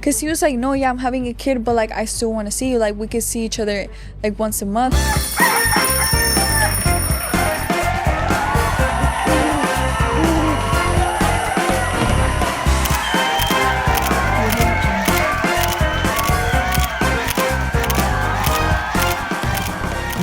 Because he was like, no, yeah, I'm having a kid, but like I still want to see you. Like we could see each other like once a month.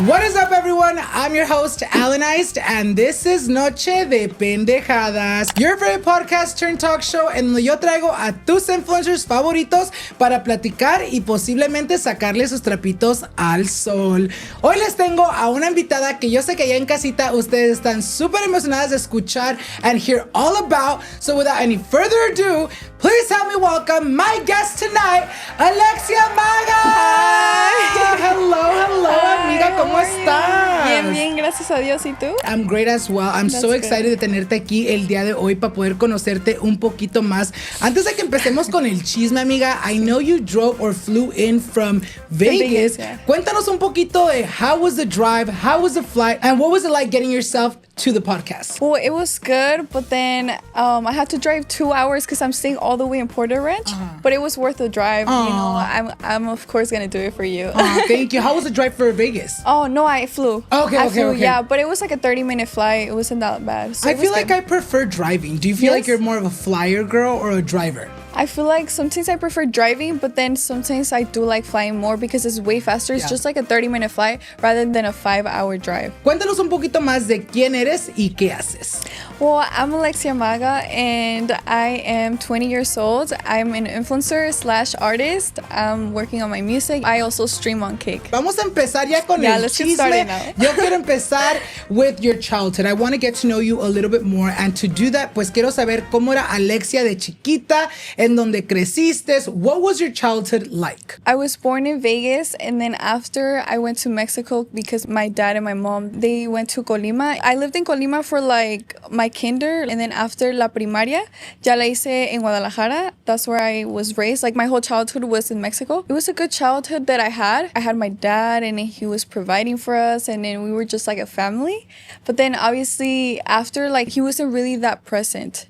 What is up, everyone? I'm your host, Alannized, and this is Noche de Pendejadas, your favorite podcast turned talk show en donde yo traigo a tus influencers favoritos para platicar y posiblemente sacarle sus trapitos al sol. Hoy les tengo a una invitada que yo sé que allá en casita ustedes están súper emocionadas de escuchar and hear all about. So without any further ado, please help me welcome my guest tonight, Alexia Maga. Hi. Hello, amiga, ¿cómo estás? Bien, bien, gracias a Dios. ¿Y tú? I'm great as well. I'm That's so excited good. de tenerte aquí el día de hoy para poder conocerte un poquito más. Antes de que empecemos con el chisme, amiga, I know you drove or flew in from Vegas. Yeah. Cuéntanos un poquito de how was the drive, how was the flight, and what was it like getting yourself to the podcast? Well, it was good, but then I had to drive 2 hours because I'm staying all the way in Porter Ranch. But it was worth the drive. You know, I'm of course gonna do it for you. Thank you. How was the drive for Vegas? Oh no, I flew. Okay. Yeah, but it was like a 30-minute flight. It wasn't that bad. So I feel like I prefer driving. Do you feel like Yes. you're more of a flyer girl or a driver? I feel like sometimes I prefer driving, but then sometimes I do like flying more because it's way faster. It's Yeah. just like a 30-minute flight rather than a 5-hour drive. Cuéntanos un poquito más de quién eres y qué haces. Well, I'm Alexia Maga and I am 20 years old. I'm an influencer / artist. I'm working on my music. I also stream on Kick. Vamos a empezar ya con Yeah, el let's get chisme. started now. Yo quiero empezar with your childhood. I want to get to know you a little bit more. And to do that, pues quiero saber cómo era Alexia de chiquita, en donde creciste. What was your childhood like? I was born in Vegas and then after I went to Mexico because my dad and my mom, they went to Colima. I lived in Colima for like my kinder and then after la primaria, ya la hice en Guadalajara. That's where I was raised. Like my whole childhood was in Mexico. It was a good childhood that I had. I had my dad and he was providing for us and then we were just like a family. But then obviously after, like he wasn't really that present.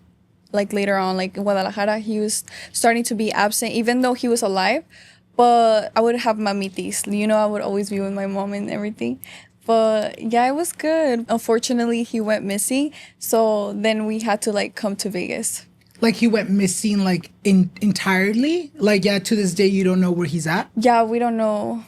Like later on, like in Guadalajara, he was starting to be absent, even though he was alive. But I would have mamitis, you know, I would always be with my mom and everything. But yeah, it was good. Unfortunately, he went missing. So then we had to like come to Vegas. Like he went missing like entirely? Like yeah, to this day you don't know where he's at? Yeah, we don't know.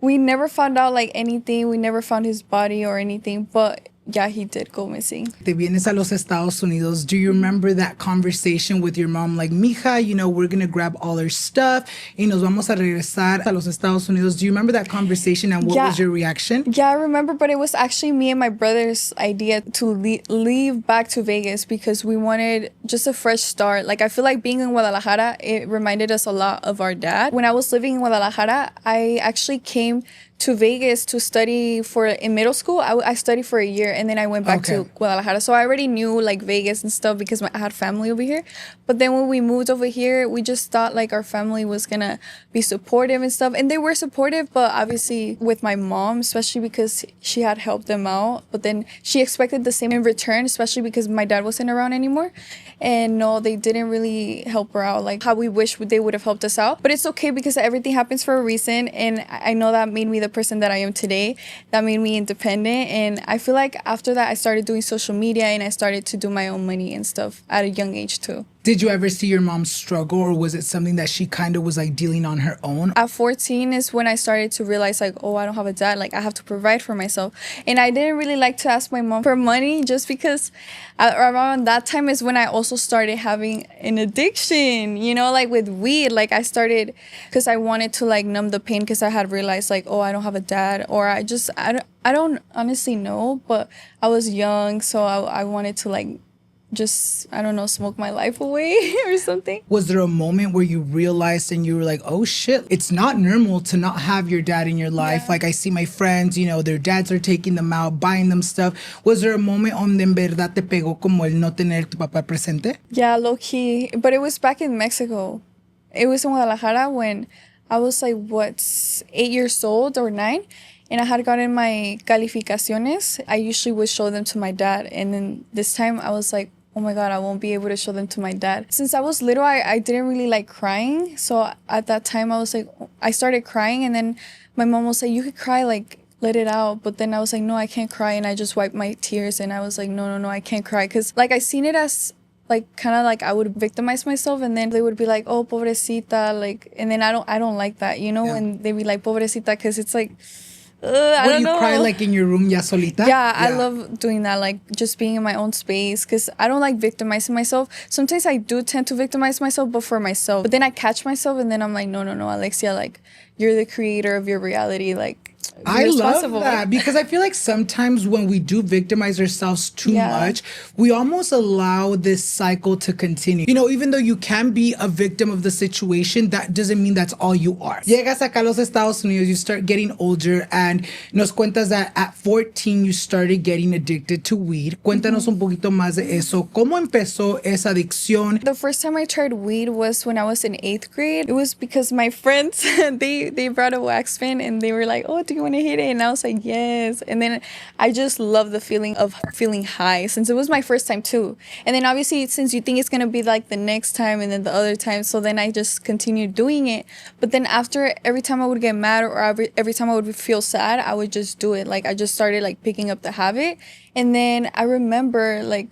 We never found out like anything. We never found his body or anything. But yeah, he did go missing. Te vienes a los Estados Unidos. Do you remember that conversation with your mom? Like, mija, you know, we're going to grab all our stuff y nos vamos a regresar a los Estados Unidos. Do you remember that conversation and what was your reaction? Yeah, I remember, but it was actually me and my brother's idea to leave back to Vegas because we wanted just a fresh start. Like, I feel like being in Guadalajara, it reminded us a lot of our dad. When I was living in Guadalajara, I actually came to Vegas to study in middle school. I studied for a year and then I went back to Guadalajara. So I already knew like Vegas and stuff because I had family over here. But then when we moved over here, we just thought like our family was gonna be supportive and stuff. And they were supportive, but obviously with my mom, especially because she had helped them out. But then she expected the same in return, especially because my dad wasn't around anymore. And no, they didn't really help her out like how we wish they would have helped us out. But it's okay because everything happens for a reason. And I know that made me the person that I am today. That made me independent. And I feel like after that, I started doing social media and I started to do my own money and stuff at a young age too. Did you ever see your mom struggle or was it something that she kind of was like dealing on her own? At 14 is when I started to realize like, oh, I don't have a dad. Like I have to provide for myself. And I didn't really like to ask my mom for money just because around that time is when I also started having an addiction, you know, like with weed. Like I started because I wanted to like numb the pain because I had realized like, oh, I don't have a dad or I don't honestly know, but I was young. So I wanted to like just, I don't know, smoke my life away or something. Was there a moment where you realized and you were like, oh shit, it's not normal to not have your dad in your life? Yeah. Like I see my friends, you know, their dads are taking them out, buying them stuff. Was there a moment donde en verdad te pegó como el no tener tu papá presente? Yeah, low key. But it was back in Mexico. It was in Guadalajara when I was like, 8 years old or 9? And I had gotten my calificaciones. I usually would show them to my dad. And then this time I was like, oh my God, I won't be able to show them to my dad. Since I was little, I didn't really like crying. So at that time, I was like, I started crying, and then my mom was like, you could cry, like, let it out. But then I was like, no, I can't cry. And I just wiped my tears, and I was like, no, I can't cry. Because like I seen it as like kind of like I would victimize myself, and then they would be like, oh, pobrecita, like, and then I don't like that, you know. And they'd be like, pobrecita, because it's like, I don't know. Cry like in your room, ya solita? Yeah, I love doing that, like just being in my own space, because I don't like victimizing myself. Sometimes I do tend to victimize myself, but for myself. But then I catch myself, and then I'm like, no, Alexia, like, you're the creator of your reality, like, I love that, because I feel like sometimes when we do victimize ourselves too much, we almost allow this cycle to continue. You know, even though you can be a victim of the situation, that doesn't mean that's all you are. Llegas acá a los Estados Unidos, you start getting older, and nos cuentas that at 14 you started getting addicted to weed. Cuéntanos un poquito más de eso. ¿Cómo empezó esa adicción? The first time I tried weed was when I was in 8th grade. It was because my friends, they brought a wax pen, and they were like, oh, do you want to hit it? And I was like, yes. And then I just love the feeling of feeling high, since it was my first time too. And then obviously, since you think it's gonna be like the next time and then the other time, so then I just continued doing it. But then after, every time I would get mad, or every time I would feel sad, I would just do it. Like, I just started like picking up the habit. And then I remember, like,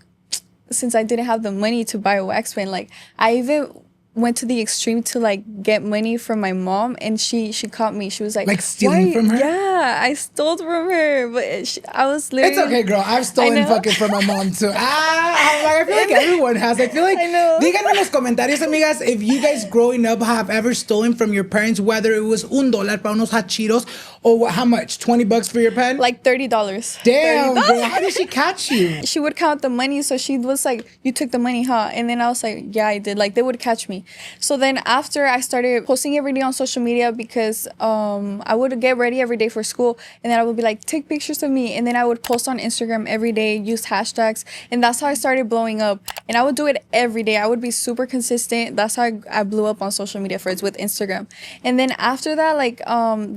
since I didn't have the money to buy a wax pen, like, I even went to the extreme to like get money from my mom, and she caught me. She was like stealing from her? Yeah, I stole from her, but I was literally, it's okay, girl, I've stolen fucking from my mom too. I feel like everyone has. I feel like, díganme en los comentarios, amigas, if you guys growing up have ever stolen from your parents, whether it was $1 para unos hachiros, or how much, $20 for your pen? Like $30. Damn, girl, how did she catch you? She would count the money, so she was like, you took the money, huh? And then I was like, yeah, I did. Like, they would catch me. So then after, I started posting every day on social media, because I would get ready every day for school, and then I would be like, take pictures of me, and then I would post on Instagram every day, use hashtags, and that's how I started blowing up. And I would do it every day. I would be super consistent. That's how I blew up on social media first, with Instagram. And then after that, like,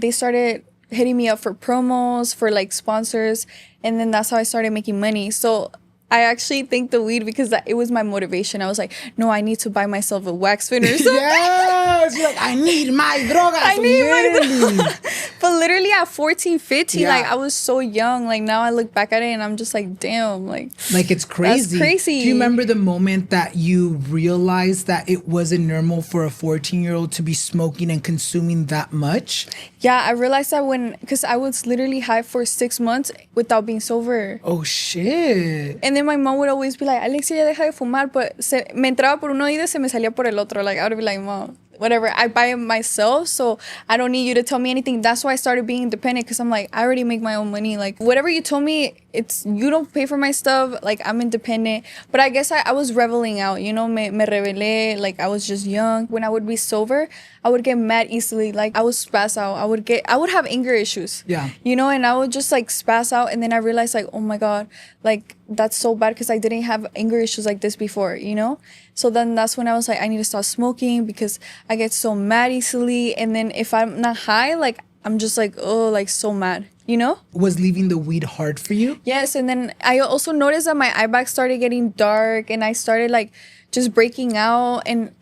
they started hitting me up for promos, for like sponsors, and then that's how I started making money. So I actually thank the weed, because it was my motivation. I was like, no, I need to buy myself a wax pen or something. Yes, you're like, I need my drogas. I need my drogas. But literally at 14, 15, like, I was so young. Like, now I look back at it, and I'm just like, damn, like it's crazy. That's crazy. Do you remember the moment that you realized that it wasn't normal for a 14-year-old to be smoking and consuming that much? Yeah, I realized that because I was literally high for 6 months without being sober. Oh, shit. And then my mom would always be like, Alexia, ya deja de fumar, but me entraba por un oído y se me salía por el otro. Like, I would be like, Mom, whatever, I buy it myself, so I don't need you to tell me anything. That's why I started being independent, because I'm like, I already make my own money. Like, whatever you told me, you don't pay for my stuff. Like, I'm independent. But I guess I was reveling out, you know, me rebelé. Like, I was just young. When I would be sober, I would get mad easily. Like, I would spaz out. I would have anger issues. Yeah. You know, and I would just like spaz out. And then I realized, like, oh my God, like, that's so bad, because I didn't have anger issues like this before, you know? So then that's when I was like, I need to stop smoking, because I get so mad easily. And then if I'm not high, like, I'm just like, oh, like, so mad, you know? Was leaving the weed hard for you? Yes. And then I also noticed that my eye bags started getting dark, and I started like just breaking out. And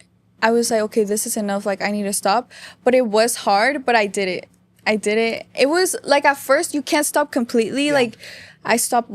I was like, okay, this is enough. Like, I need to stop. But it was hard, but I did it. It was like, at first you can't stop completely. Yeah. Like, I stopped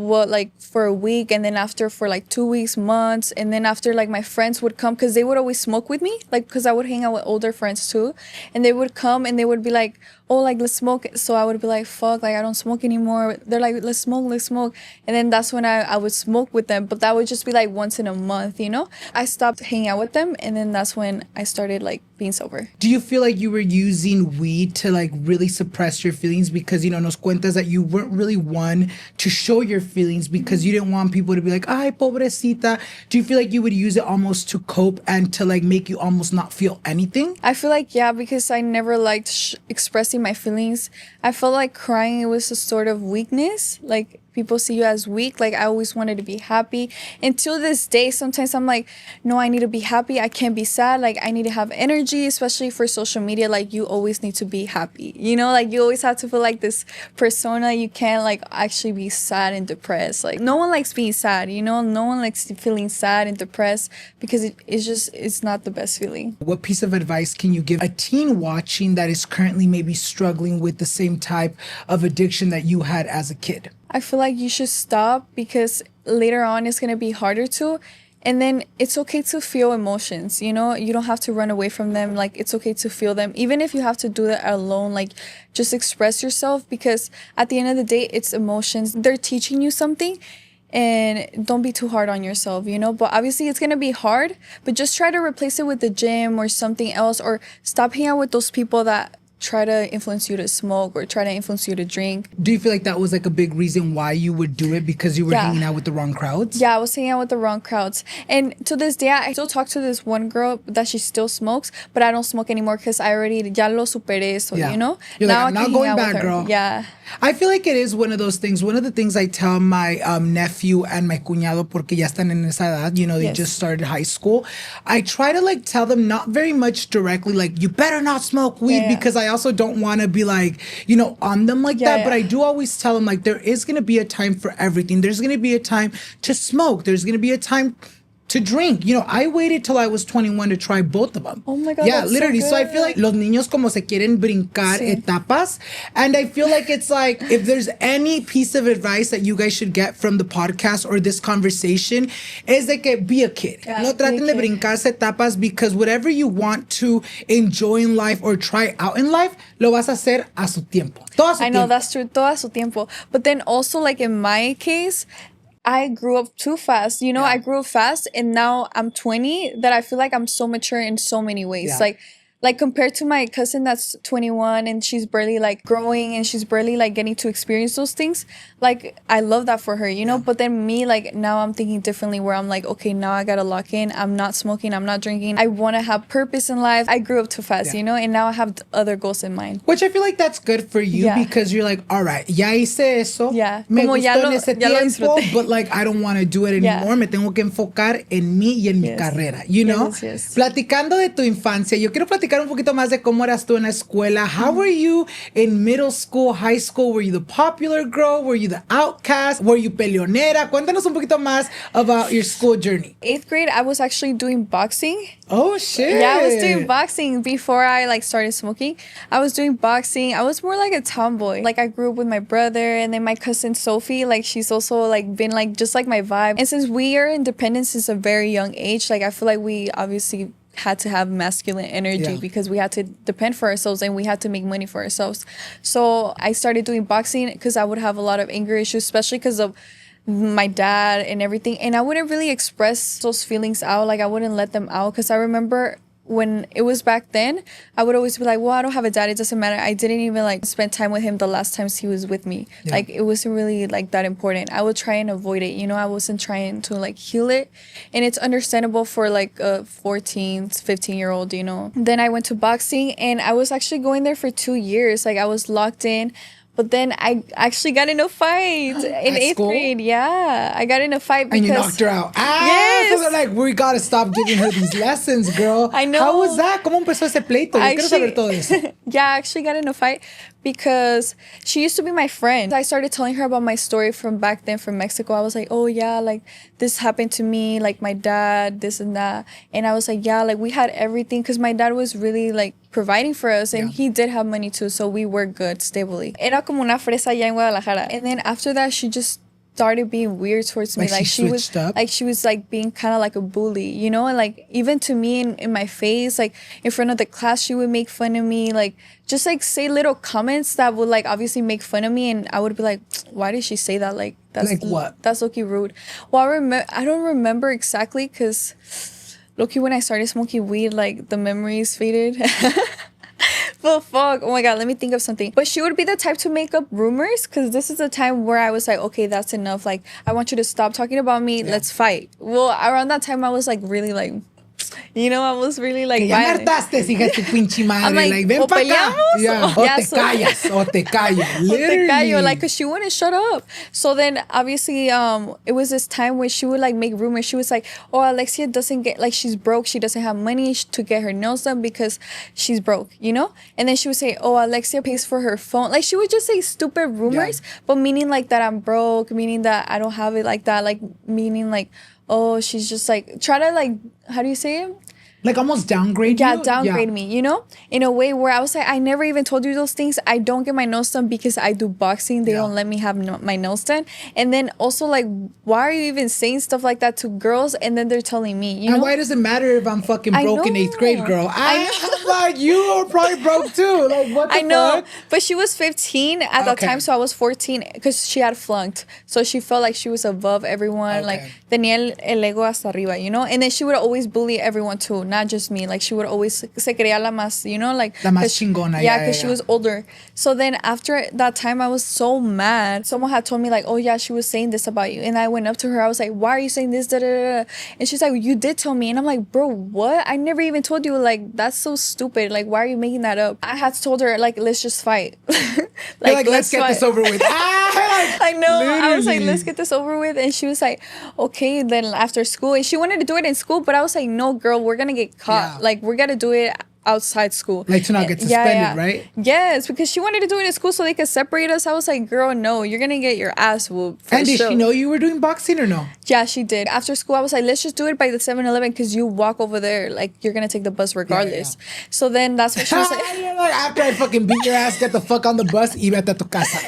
for a week, and then after for like 2 weeks, months, and then after, like, my friends would come, because they would always smoke with me, like, because I would hang out with older friends too, and they would come and they would be like, oh, like, let's smoke. So I would be like, fuck, like, I don't smoke anymore. They're like, let's smoke. And then that's when I would smoke with them, but that would just be like once in a month, you know? I stopped hanging out with them, and then that's when I started like being sober. Do you feel like you were using weed to like really suppress your feelings? Because, you know, nos cuentas that you weren't really one to show your feelings, because you didn't want people to be like, ay, pobrecita. Do you feel like you would use it almost to cope and to like make you almost not feel anything? I feel like, yeah, because I never liked expressing my feelings. I felt like crying, it was a sort of weakness. Like, people see you as weak. Like, I always wanted to be happy. Until this day, sometimes I'm like, no, I need to be happy. I can't be sad. Like, I need to have energy, especially for social media. Like, you always need to be happy. You know, like, you always have to feel like this persona. You can't, like, actually be sad and depressed. Like, no one likes being sad, you know? No one likes feeling sad and depressed because it's not the best feeling. What piece of advice can you give a teen watching that is currently maybe struggling with the same type of addiction that you had as a kid? I feel like you should stop because later on it's going to be harder to. And then it's okay to feel emotions, you know? You don't have to run away from them. Like, it's okay to feel them. Even if you have to do that alone, like, just express yourself because at the end of the day, it's emotions. They're teaching you something. And don't be too hard on yourself, you know? But obviously it's going to be hard, but just try to replace it with the gym or something else, or stop hanging out with those people that try to influence you to smoke or try to influence you to drink. Do you feel like that was like a big reason why you would do it, because you were hanging out with the wrong crowds? Yeah, I was hanging out with the wrong crowds. And to this day, I still talk to this one girl that she still smokes, but I don't smoke anymore because I already ya lo superé eso, you know? You're now like, I'm not going back, girl. Yeah. I feel like it is one of those things. One of the things I tell my nephew and my cuñado, porque ya están en esa edad, you know, they just started high school. I try to like tell them, not very much directly, like, you better not smoke weed, because I also don't want to be like, you know, on them like that. But I do always tell them, like, there is going to be a time for everything. There's going to be a time to smoke. There's going to be a time to drink. You know, I waited till I was 21 to try both of them. Oh my God. Yeah, that's literally. So, so I feel like los niños como se quieren brincar etapas. And I feel like it's like, if there's any piece of advice that you guys should get from the podcast or this conversation, is like, be a kid. No traten de brincarse etapas, because whatever you want to enjoy in life or try out in life, lo vas a hacer a su tiempo. Todo a su tiempo. I know, that's true. Todo a su tiempo. But then also, like, in my case, I grew up too fast. You know, I grew up fast, and now I'm 20, that I feel like I'm so mature in so many ways. Like compared to my cousin that's 21 and she's barely like growing and she's barely like getting to experience those things. Like, I love that for her, you know? But then me, like, now I'm thinking differently, where I'm like, okay, now I gotta lock in. I'm not smoking. I'm not drinking. I want to have purpose in life. I grew up too fast, you know? And now I have other goals in mind. Which I feel like that's good for you, because you're like, all right, ya hice eso. Me gustó en ese tiempo, but like, I don't want to do it anymore. Me tengo que enfocar en mí y en mi carrera, you know? Platicando de tu infancia, yo quiero platicar un poquito más de cómo eras tú en la escuela. How were you in middle school, high school? Were you the popular girl? Were you the outcast? Were you peleonera? Cuéntanos un poquito más about your school journey. 8th grade, I was actually doing boxing. Oh, shit. Yeah, I was doing boxing before I like started smoking. I was doing boxing. I was more like a tomboy. Like, I grew up with my brother, and then my cousin Sophie, like, she's also like been like just like my vibe. And since we are independent since a very young age, like, I feel like we obviously had to have masculine energy because we had to depend for ourselves and we had to make money for ourselves. So I started doing boxing because I would have a lot of anger issues, especially because of my dad and everything. And I wouldn't really express those feelings out. Like, I wouldn't let them out, because I remember when it was back then, I would always be like, well, I don't have a dad, it doesn't matter. I didn't even like spend time with him the last times he was with me. Like, it wasn't really like that important. I would try and avoid it, you know? I wasn't trying to like heal it, and it's understandable for like a 14, 15-year-old, you know? Then I went to boxing, and I was actually going there for 2 years. Like, I was locked in. But then I actually got in a fight in 8th grade. Yeah, I got in a fight because... And you knocked her out. Yes. So they're like, we gotta stop giving her these lessons, girl. I know. How was that? ¿Cómo empezó ese pleito? Yo quiero saber todo eso. Yeah, I actually got in a fight because she used to be my friend. I started telling her about my story from back then from Mexico. I was like, oh yeah, like this happened to me, like my dad, this and that. And I was like, yeah, like we had everything, because my dad was really like providing for us, and he did have money too, so we were good stably. Era como una fresa allá en Guadalajara. And then after that, she just started being weird towards me. Like she was like being kind of like a bully, you know? And like even to me in my face, like in front of the class, she would make fun of me, like just like say little comments that would like obviously make fun of me, and I would be like, why did she say that? Like that's like what? That's low-key rude. Well, I don't remember exactly, because low-key when I started smoking weed, like the memories faded. But fuck, oh my god, let me think of something. But she would be the type to make up rumors, because this is the time where I was like, okay, that's enough. Like, I want you to stop talking about me. Let's fight. Well, around that time, I was like really like You know, I was really like Que ya me violent. hartaste, hija de tu pinche madre. I'm like, ven o pa' acá. peleamos, Yeah. yeah, O te so- callas, o te callas. Literally. Te callo, like, cause she wouldn't shut up. So then obviously it was this time where she would like make rumors. She was like, oh, Alexia doesn't get, like, she's broke, she doesn't have money to get her nails done because she's broke, you know. And then she would say, oh, Alexia pays for her phone. Like, she would just say stupid rumors, but meaning like that I'm broke, meaning that I don't have it, like that, like meaning like, oh, she's just like try to like, how do you say it? Like almost downgrade you? Downgrade me, you know, in a way where I was like, I never even told you those things. I don't get my nails done because I do boxing. They don't let me have my nails done. And then also like, why are you even saying stuff like that to girls? And then they're telling me, you know? And why does it matter if I'm fucking broke in 8th grade, girl? I I'm like, you are probably broke too. Like, what the I know, fuck? but she was 15 at that time, so I was 14 because she had flunked. So she felt like she was above everyone, like tenía el ego hasta arriba, you know? And then she would always bully everyone too, not just me. Like, she would always se creía la más, you know, like La más chingona. yeah, because she was older. So then after that time, I was so mad. Someone had told me like, oh yeah, she was saying this about you. And I went up to her. I was like, why are you saying this? Da, da, da, da. And she's like, you did tell me. And I'm like, bro, what? I never even told you. Like, that's so stupid. Like, why are you making that up? I had told her like, let's just fight. like let's get this over with. I know. Literally. I was like, let's get this over with. And she was like, okay, then after school. And she wanted to do it in school, but I was like, no, girl, we're gonna get caught. Like, we're gonna do it outside school. Like, to not get suspended, right? Yes, because she wanted to do it in school so they could separate us. I was like, girl, no, you're gonna get your ass whooped. And did she know you were doing boxing or no? Yeah, she did. After school, I was like, let's just do it by the 7-Eleven because you walk over there, like, you're gonna take the bus regardless. So then that's what she was like. After I fucking beat your ass, get the fuck on the bus y vete a tu casa.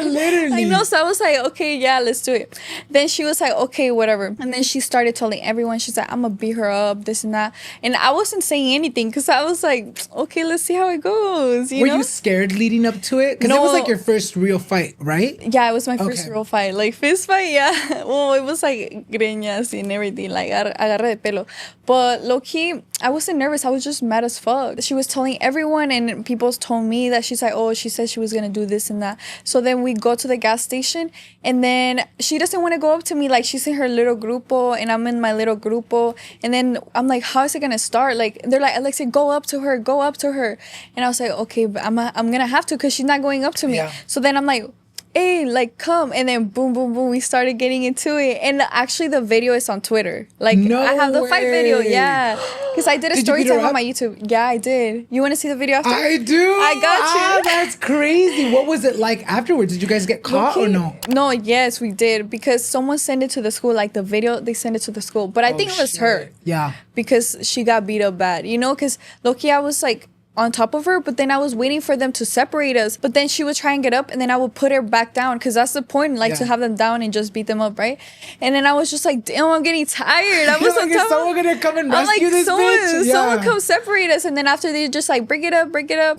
Literally. I know, so I was like, okay, yeah, let's do it. Then she was like, okay, whatever. And then she started telling everyone, she's like, I'm gonna beat her up, this and that. And I wasn't saying anything because I was like, okay, let's see how it goes. Were you scared leading up to it? Because it was like your first real fight, right? Yeah, it was my first real fight. Like, fist fight, yeah. Well, it was like greñas and everything, like agarre de pelo. But low-key, I wasn't nervous. I was just mad as fuck. She was telling everyone, and people told me that she's like, oh, she said she was gonna do this and that. So then we go to the gas station, and then she doesn't want to go up to me. Like, she's in her little grupo, and I'm in my little grupo. And then I'm like, how is it gonna start? Like, they're like, Alexia, go up to her, go up to her. And I was like, okay, but I'm gonna have to because she's not going up to me. So then I'm like, hey, like, come. And then boom, boom, boom, we started getting into it. And actually the video is on Twitter. Like, no I have the fight video. Yeah. Because I did a story time on my up? YouTube. Yeah, I did. You want to see the video after? I do. I got you. That's crazy. What was it like afterwards? Did you guys get caught or no? No, yes, we did. Because someone sent it to the school. Like, the video, they sent it to the school. But I think it was her. Yeah. Because she got beat up bad. You know, because Loki, I was like on top of her, but then I was waiting for them to separate us. But then she would try and get up, and then I would put her back down because that's the point, like, to have them down and just beat them up, right? And then I was just like, damn, I'm getting tired. I was like, is someone gonna come and rescue this bitch? Someone come separate us. And then after they just like break it up,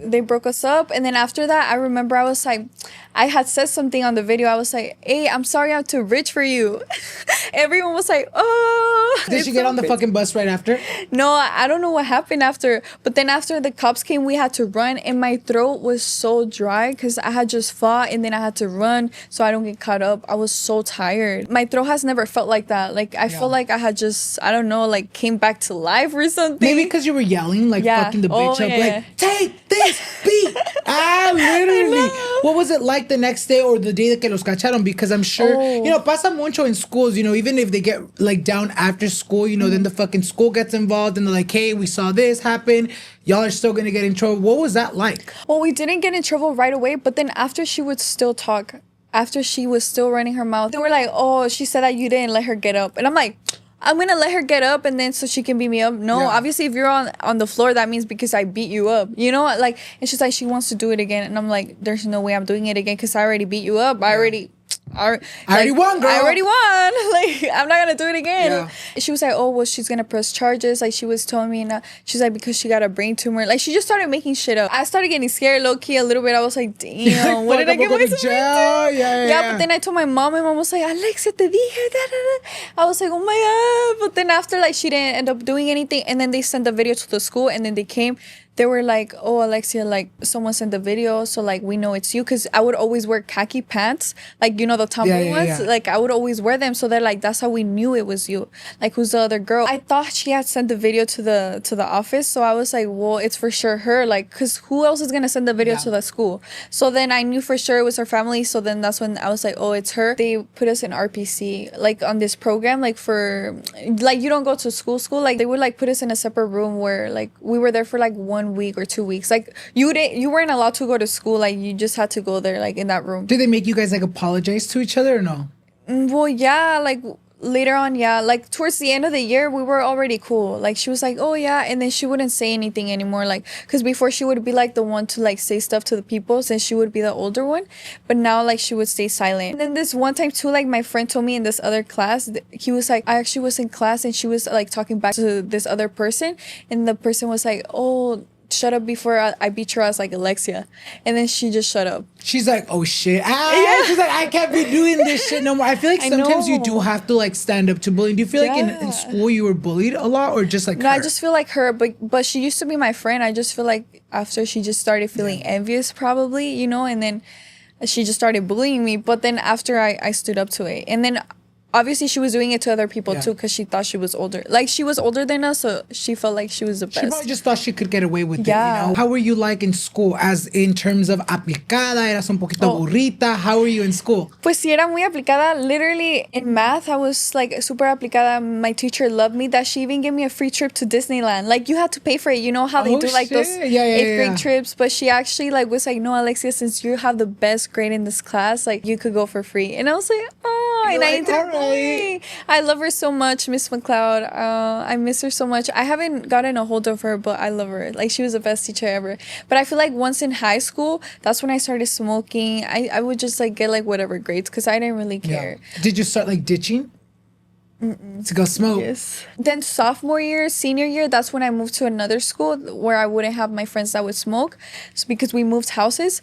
they broke us up. And then after that, I remember I was like, I had said something on the video. I was like, hey, I'm sorry I'm too rich for you. Everyone was like, oh. Did she get on the fucking bus right after? No, I don't know what happened after. But then after the cops came, we had to run. And my throat was so dry because I had just fought. And then I had to run so I don't get caught up. I was so tired. My throat has never felt like that. Like, I felt like I had just, I don't know, like came back to life or something. Maybe because you were yelling, like fucking the bitch up. Like, take this beat. Literally. What was it like the next day or the day that que los cacharon? Because I'm sure, you know, pasa mucho in schools, you know, even if they get like down after school, you know, then the fucking school gets involved and they're like, hey, we saw this happen. Y'all are still gonna get in trouble. What was that like? Well, we didn't get in trouble right away, but then after she would still talk, after she was still running her mouth, they were like, oh, she said that you didn't let her get up. And I'm like, I'm gonna let her get up and then so she can beat me up. No, obviously if you're on the floor, that means because I beat you up, you know, like. And she's like, she wants to do it again, and I'm like, there's no way I'm doing it again because I already beat you up. I already won, girl. I already won. Like, I'm not gonna do it again. She was like, oh, well, she's gonna press charges. Like, she was telling me, and she's like, because she got a brain tumor. Like, she just started making shit up. I started getting scared, low key, a little bit. I was like, damn, what did I get myself into? Yeah, but then I told my mom, and mom was like, Alexia, te dije, da, da, da. I was like, oh my god. But then after, like, she didn't end up doing anything, and then they sent the video to the school, and then they came. they were like, oh, Alexia, like someone sent the video, so like we know it's you, because I would always wear khaki pants, like, you know, the tomboy ones. Like I would always wear them, so they're like, that's how we knew it was you. Like, who's the other girl? I thought she had sent the video to the office, so I was like, well, it's for sure her, like, because who else is gonna send the video to the school? So then I knew for sure it was her family. So then that's when I was like, oh, it's her. They put us in RPC, like on this program, like for like, you don't go to school, like they would like put us in a separate room where like we were there for like 1 week or 2 weeks. Like you weren't allowed to go to school, like you just had to go there, like in that room. Did they make you guys like apologize to each other or no? Well, yeah, like later on, yeah, like towards the end of the year, we were already cool. Like she was like, oh yeah, and then she wouldn't say anything anymore, like, because before she would be like the one to like say stuff to the people since she would be the older one, but now like she would stay silent. And then this one time too, like my friend told me in this other class, he was like, I actually was in class and she was like talking back to this other person, and the person was like, oh, shut up before I beat your ass like Alexia. And then she just shut up. She's like, oh shit. She's like, I can't be doing this shit no more. I feel like sometimes you do have to like stand up to bullying. Do you feel like in school you were bullied a lot, or just like No, I just feel like her, but she used to be my friend. I just feel like after she just started feeling envious probably, you know, and then she just started bullying me. But then after I stood up to it, and then obviously she was doing it to other people too, because she thought she was older. Like she was older than us, so she felt like she was the best. She probably just thought she could get away with it, you know? How were you like in school, as in terms of aplicada? ¿Eras un poquito burrita? How were you in school? Pues sí, era muy aplicada. Literally in math, I was like super aplicada. My teacher loved me that she even gave me a free trip to Disneyland. Like you had to pay for it. You know how they do like those 8th grade trips? But she actually like was like, no, Alexia, since you have the best grade in this class, like you could go for free. And I was like, oh, and I did. I love her so much, Miss McLeod. I miss her so much. I haven't gotten a hold of her, but I love her. Like she was the best teacher ever. But I feel like once in high school, that's when I started smoking. I would just like get like whatever grades because I didn't really care. Did you start like ditching? To go smoke? Yes. Then sophomore year, senior year, that's when I moved to another school where I wouldn't have my friends that would smoke. So because we moved houses.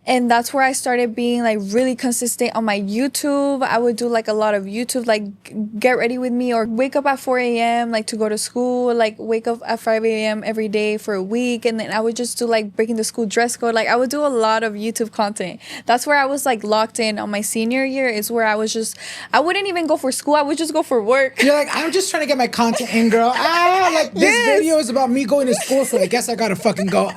And that's where I started being like really consistent on my YouTube. I would do like a lot of YouTube, like get ready with me, or wake up at 4 a.m. like to go to school, like wake up at 5 a.m. every day for a week. And then I would just do like breaking the school dress code. Like I would do a lot of YouTube content. That's where I was like locked in on my senior year, is where I was just, I wouldn't even go for school. I would just go for work. You're like, I'm just trying to get my content in, girl. Like this video is about me going to school, so I guess I gotta fucking go.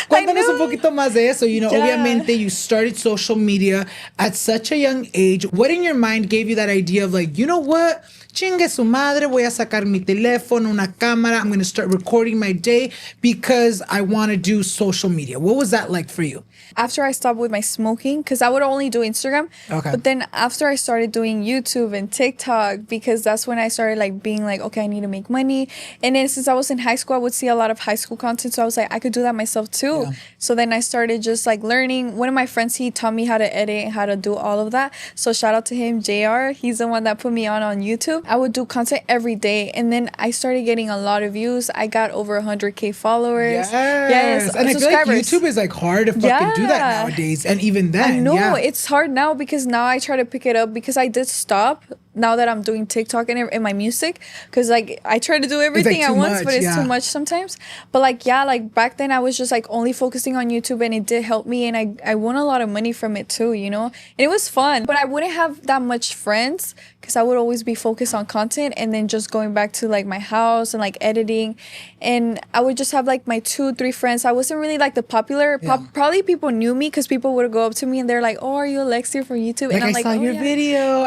Cuéntanos un poquito más de eso. You know, obviamente you started social media at such a young age. What in your mind gave you that idea of like, you know what? Chingue su madre, voy a sacar mi teléfono, una cámara. I'm going to start recording my day because I want to do social media. What was that like for you? After I stopped with my smoking, because I would only do Instagram. Okay. But then after I started doing YouTube and TikTok, because that's when I started like being like, okay, I need to make money. And then since I was in high school, I would see a lot of high school content. So I was like, I could do that myself too. Yeah. So then I started just like learning. One of my friends, he taught me how to edit and how to do all of that. So shout out to him, JR. He's the one that put me on YouTube. I would do content every day. And then I started getting a lot of views. I got over 100K followers. Yes. And I feel like YouTube is like hard to fucking do that nowadays. And even then. I know. It's hard now because now I try to pick it up because I did stop now that I'm doing TikTok and my music, because like I try to do everything at once, but it's too much sometimes. But like, yeah, like back then I was just like only focusing on YouTube, and it did help me, and I won a lot of money from it too, you know, and it was fun. But I wouldn't have that much friends because I would always be focused on content and then just going back to like my house and like editing, and I would just have like my 2-3 friends. I wasn't really like the popular. Probably people knew me because people would go up to me and they're like, oh, are you Alexia from YouTube? Like, and I'm I saw your video.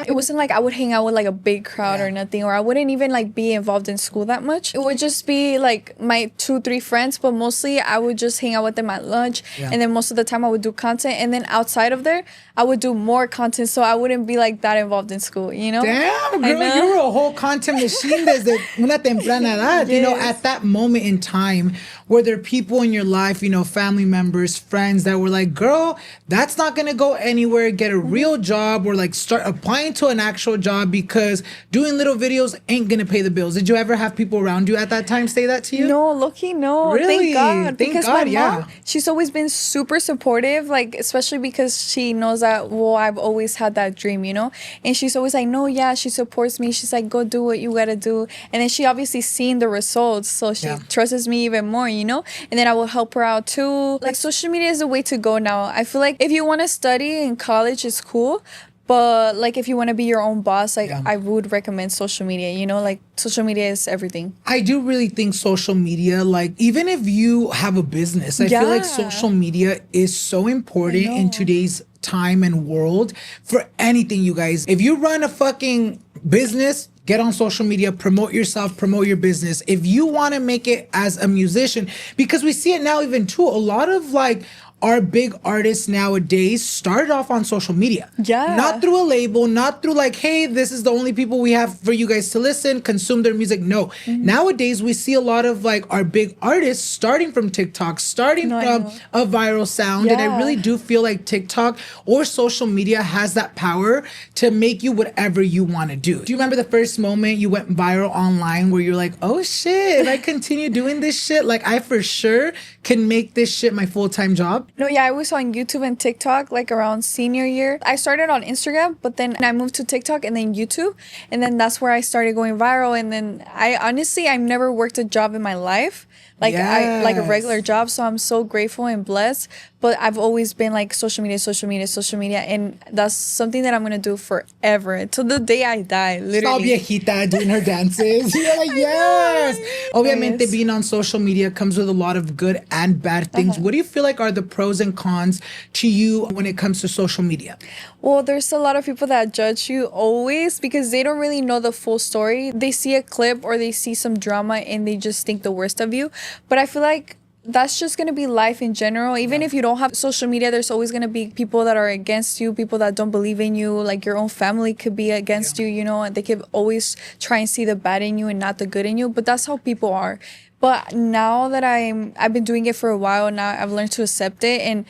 It wasn't like I would hang out with like a big crowd or nothing, or I wouldn't even like be involved in school that much. It would just be like my 2-3 friends, but mostly I would just hang out with them at lunch, and then most of the time I would do content, and then outside of there I would do more content, so I wouldn't be like that involved in school, you know? Damn, girl, you were a whole content machine desde una temprana edad. You know, at that moment in time, were there people in your life, you know, family members, friends that were like, girl, that's not gonna go anywhere, get a real job, or like start applying to an actual job because doing little videos ain't gonna pay the bills. Did you ever have people around you at that time say that to you? No, low-key, no. Really? Thank God. Thank Because God, my mom, she's always been super supportive, like, especially because she knows that, well, I've always had that dream, you know? And she's always like, no, yeah, she supports me. She's like, go do what you gotta do. And then she obviously seen the results, so she trusts me even more, you know? And then I will help her out too. Like, social media is the way to go now. I feel like if you want to study in college, it's cool. But like if you want to be your own boss, like I would recommend social media, you know, like social media is everything. I do really think social media, like even if you have a business, I feel like social media is so important in today's time and world for anything, you guys. If you run a fucking business, get on social media, promote yourself, promote your business. If you want to make it as a musician, because we see it now even too, a lot of like our big artists nowadays started off on social media. Yeah. Not through a label, not through like, hey, this is the only people we have for you guys to listen, consume their music. No. Nowadays, we see a lot of like our big artists starting from TikTok, starting from a viral sound. And I really do feel like TikTok or social media has that power to make you whatever you want to do. Do you remember the first moment you went viral online where you're like, oh shit, if I continue doing this shit, like I for sure can make this shit my full-time job? No, yeah, I was on YouTube and TikTok like around senior year. I started on Instagram, but then I moved to TikTok and then YouTube. And then that's where I started going viral. And then I've never worked a job in my life. Like like a regular job. So I'm so grateful and blessed. But I've always been like social media. And that's something that I'm going to do forever. Till the day I die, literally. Stop viejita doing her dances. You're like, yes. Obviamente, being on social media comes with a lot of good and bad things. What do you feel like are the pros and cons to you when it comes to social media? Well, there's a lot of people that judge you always because they don't really know the full story. They see a clip or they see some drama and they just think the worst of you. But I feel like that's just going to be life in general. Even if you don't have social media, there's always going to be people that are against you, people that don't believe in you. Like your own family could be against you, you know, and they could always try and see the bad in you and not the good in you. But that's how people are. But now that I've been doing it for a while now, I've learned to accept it, and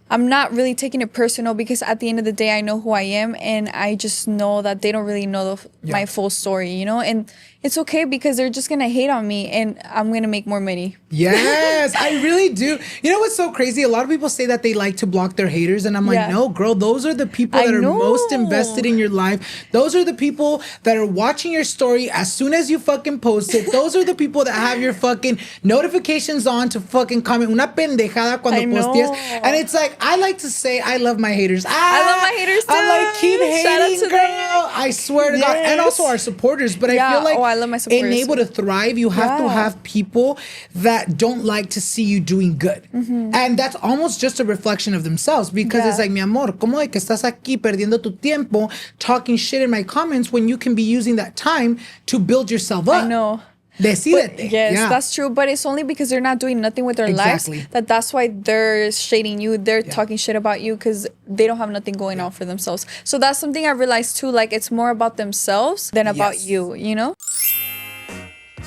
I'm not really taking it personal because at the end of the day, I know who I am, and I just know that they don't really know my full story, you know? And it's okay because they're just going to hate on me and I'm going to make more money. Yes, I really do. You know what's so crazy? A lot of people say that they like to block their haters. And I'm like, no, girl, those are the people that are most invested in your life. Those are the people that are watching your story as soon as you fucking post it. Those are the people that have your fucking notifications on to fucking comment una pendejada cuando posteas. And it's like, I like to say I love my haters. I love my haters too. I'm like, keep hating, girl. Them. I swear to God. And also our supporters. But I feel like I love my supporters. In able to thrive, you have to have people that don't like to see you doing good. And that's almost just a reflection of themselves because it's like, mi amor, ¿cómo de que estás aquí perdiendo tu tiempo talking shit in my comments when you can be using that time to build yourself up? I know. Decídete. Yes, that's true. But it's only because they're not doing nothing with their lives that's why they're shading you. They're talking shit about you because they don't have nothing going on for themselves. So that's something I realized too. Like it's more about themselves than about you, you know?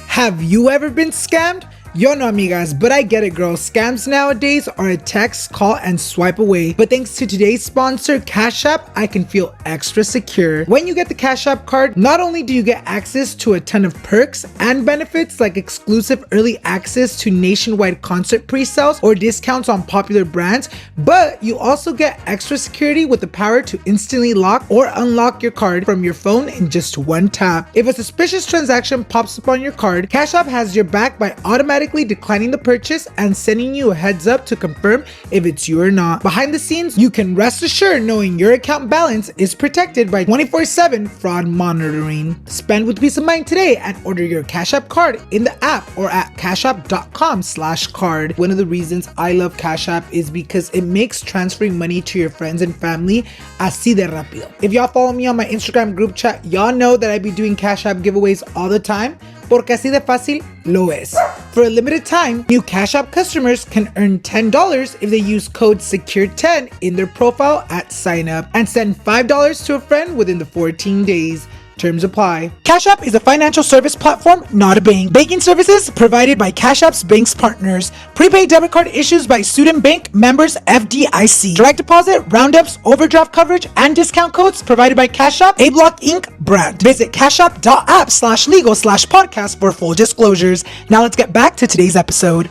Have you ever been scammed? Yo no, amigas, but I get it, girl. Scams nowadays are a text, call, and swipe away. But thanks to today's sponsor, Cash App, I can feel extra secure. When you get the Cash App card, not only do you get access to a ton of perks and benefits like exclusive early access to nationwide concert pre-sales or discounts on popular brands, but you also get extra security with the power to instantly lock or unlock your card from your phone in just one tap. If a suspicious transaction pops up on your card, Cash App has your back by automatically declining the purchase and sending you a heads up to confirm if it's you or not. Behind the scenes, you can rest assured knowing your account balance is protected by 24/7 fraud monitoring. Spend with peace of mind today and order your Cash App card in the app or at cashapp.com/card. One of the reasons I love Cash App is because it makes transferring money to your friends and family así de rápido. If y'all follow me on my Instagram group chat, y'all know that I be doing Cash App giveaways all the time. Porque así de fácil lo es. For a limited time, new Cash App customers can earn $10 if they use code SECURE10 in their profile at sign up and send $5 to a friend within the 14 days. Terms apply. Cash App is a financial service platform, not a bank. Banking services provided by Cash App's bank's partners. Prepaid debit card issues by Sutton Bank, members FDIC. Direct deposit, roundups, overdraft coverage, and discount codes provided by Cash App, A Block Inc. brand. Visit cashapp.app/legal/podcast for full disclosures. Now let's get back to today's episode.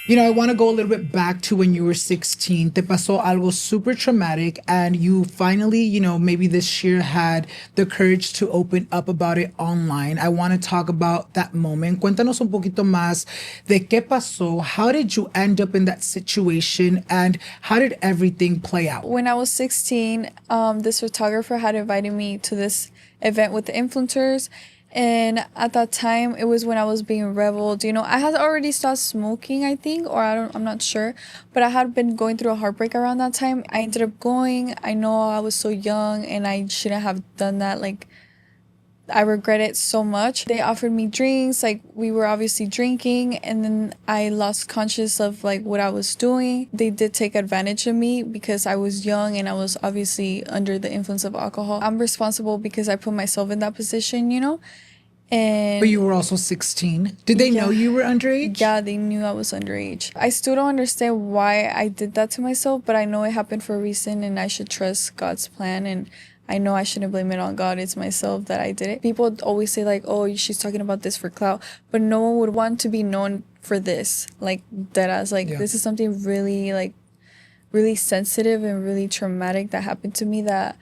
You know, I want to go a little bit back to when you were 16. Te pasó algo super traumatic and you finally, you know, maybe this year had the courage to open up about it online. I want to talk about that moment. Cuéntanos un poquito más de qué pasó. How did you end up in that situation and how did everything play out? When I was 16, this photographer had invited me to this event with the influencers. And at that time, it was when I was being reveled. You know, I had already stopped smoking, I think, or I'm not sure. But I had been going through a heartbreak around that time. I ended up going. I know I was so young and I shouldn't have done that. Like, I regret it so much. They offered me drinks. Like, we were obviously drinking. And then I lost conscious of, like, what I was doing. They did take advantage of me because I was young and I was obviously under the influence of alcohol. I'm responsible because I put myself in that position, you know? And but you were also 16. Did they know you were underage? Yeah, they knew I was underage. I still don't understand why I did that to myself, but I know it happened for a reason and I should trust God's plan. And I know I shouldn't blame it on God. It's myself that I did it. People always say like, oh, she's talking about this for clout, but no one would want to be known for this. Like, deadass. Like, this is something really, like, really sensitive and really traumatic that happened to me that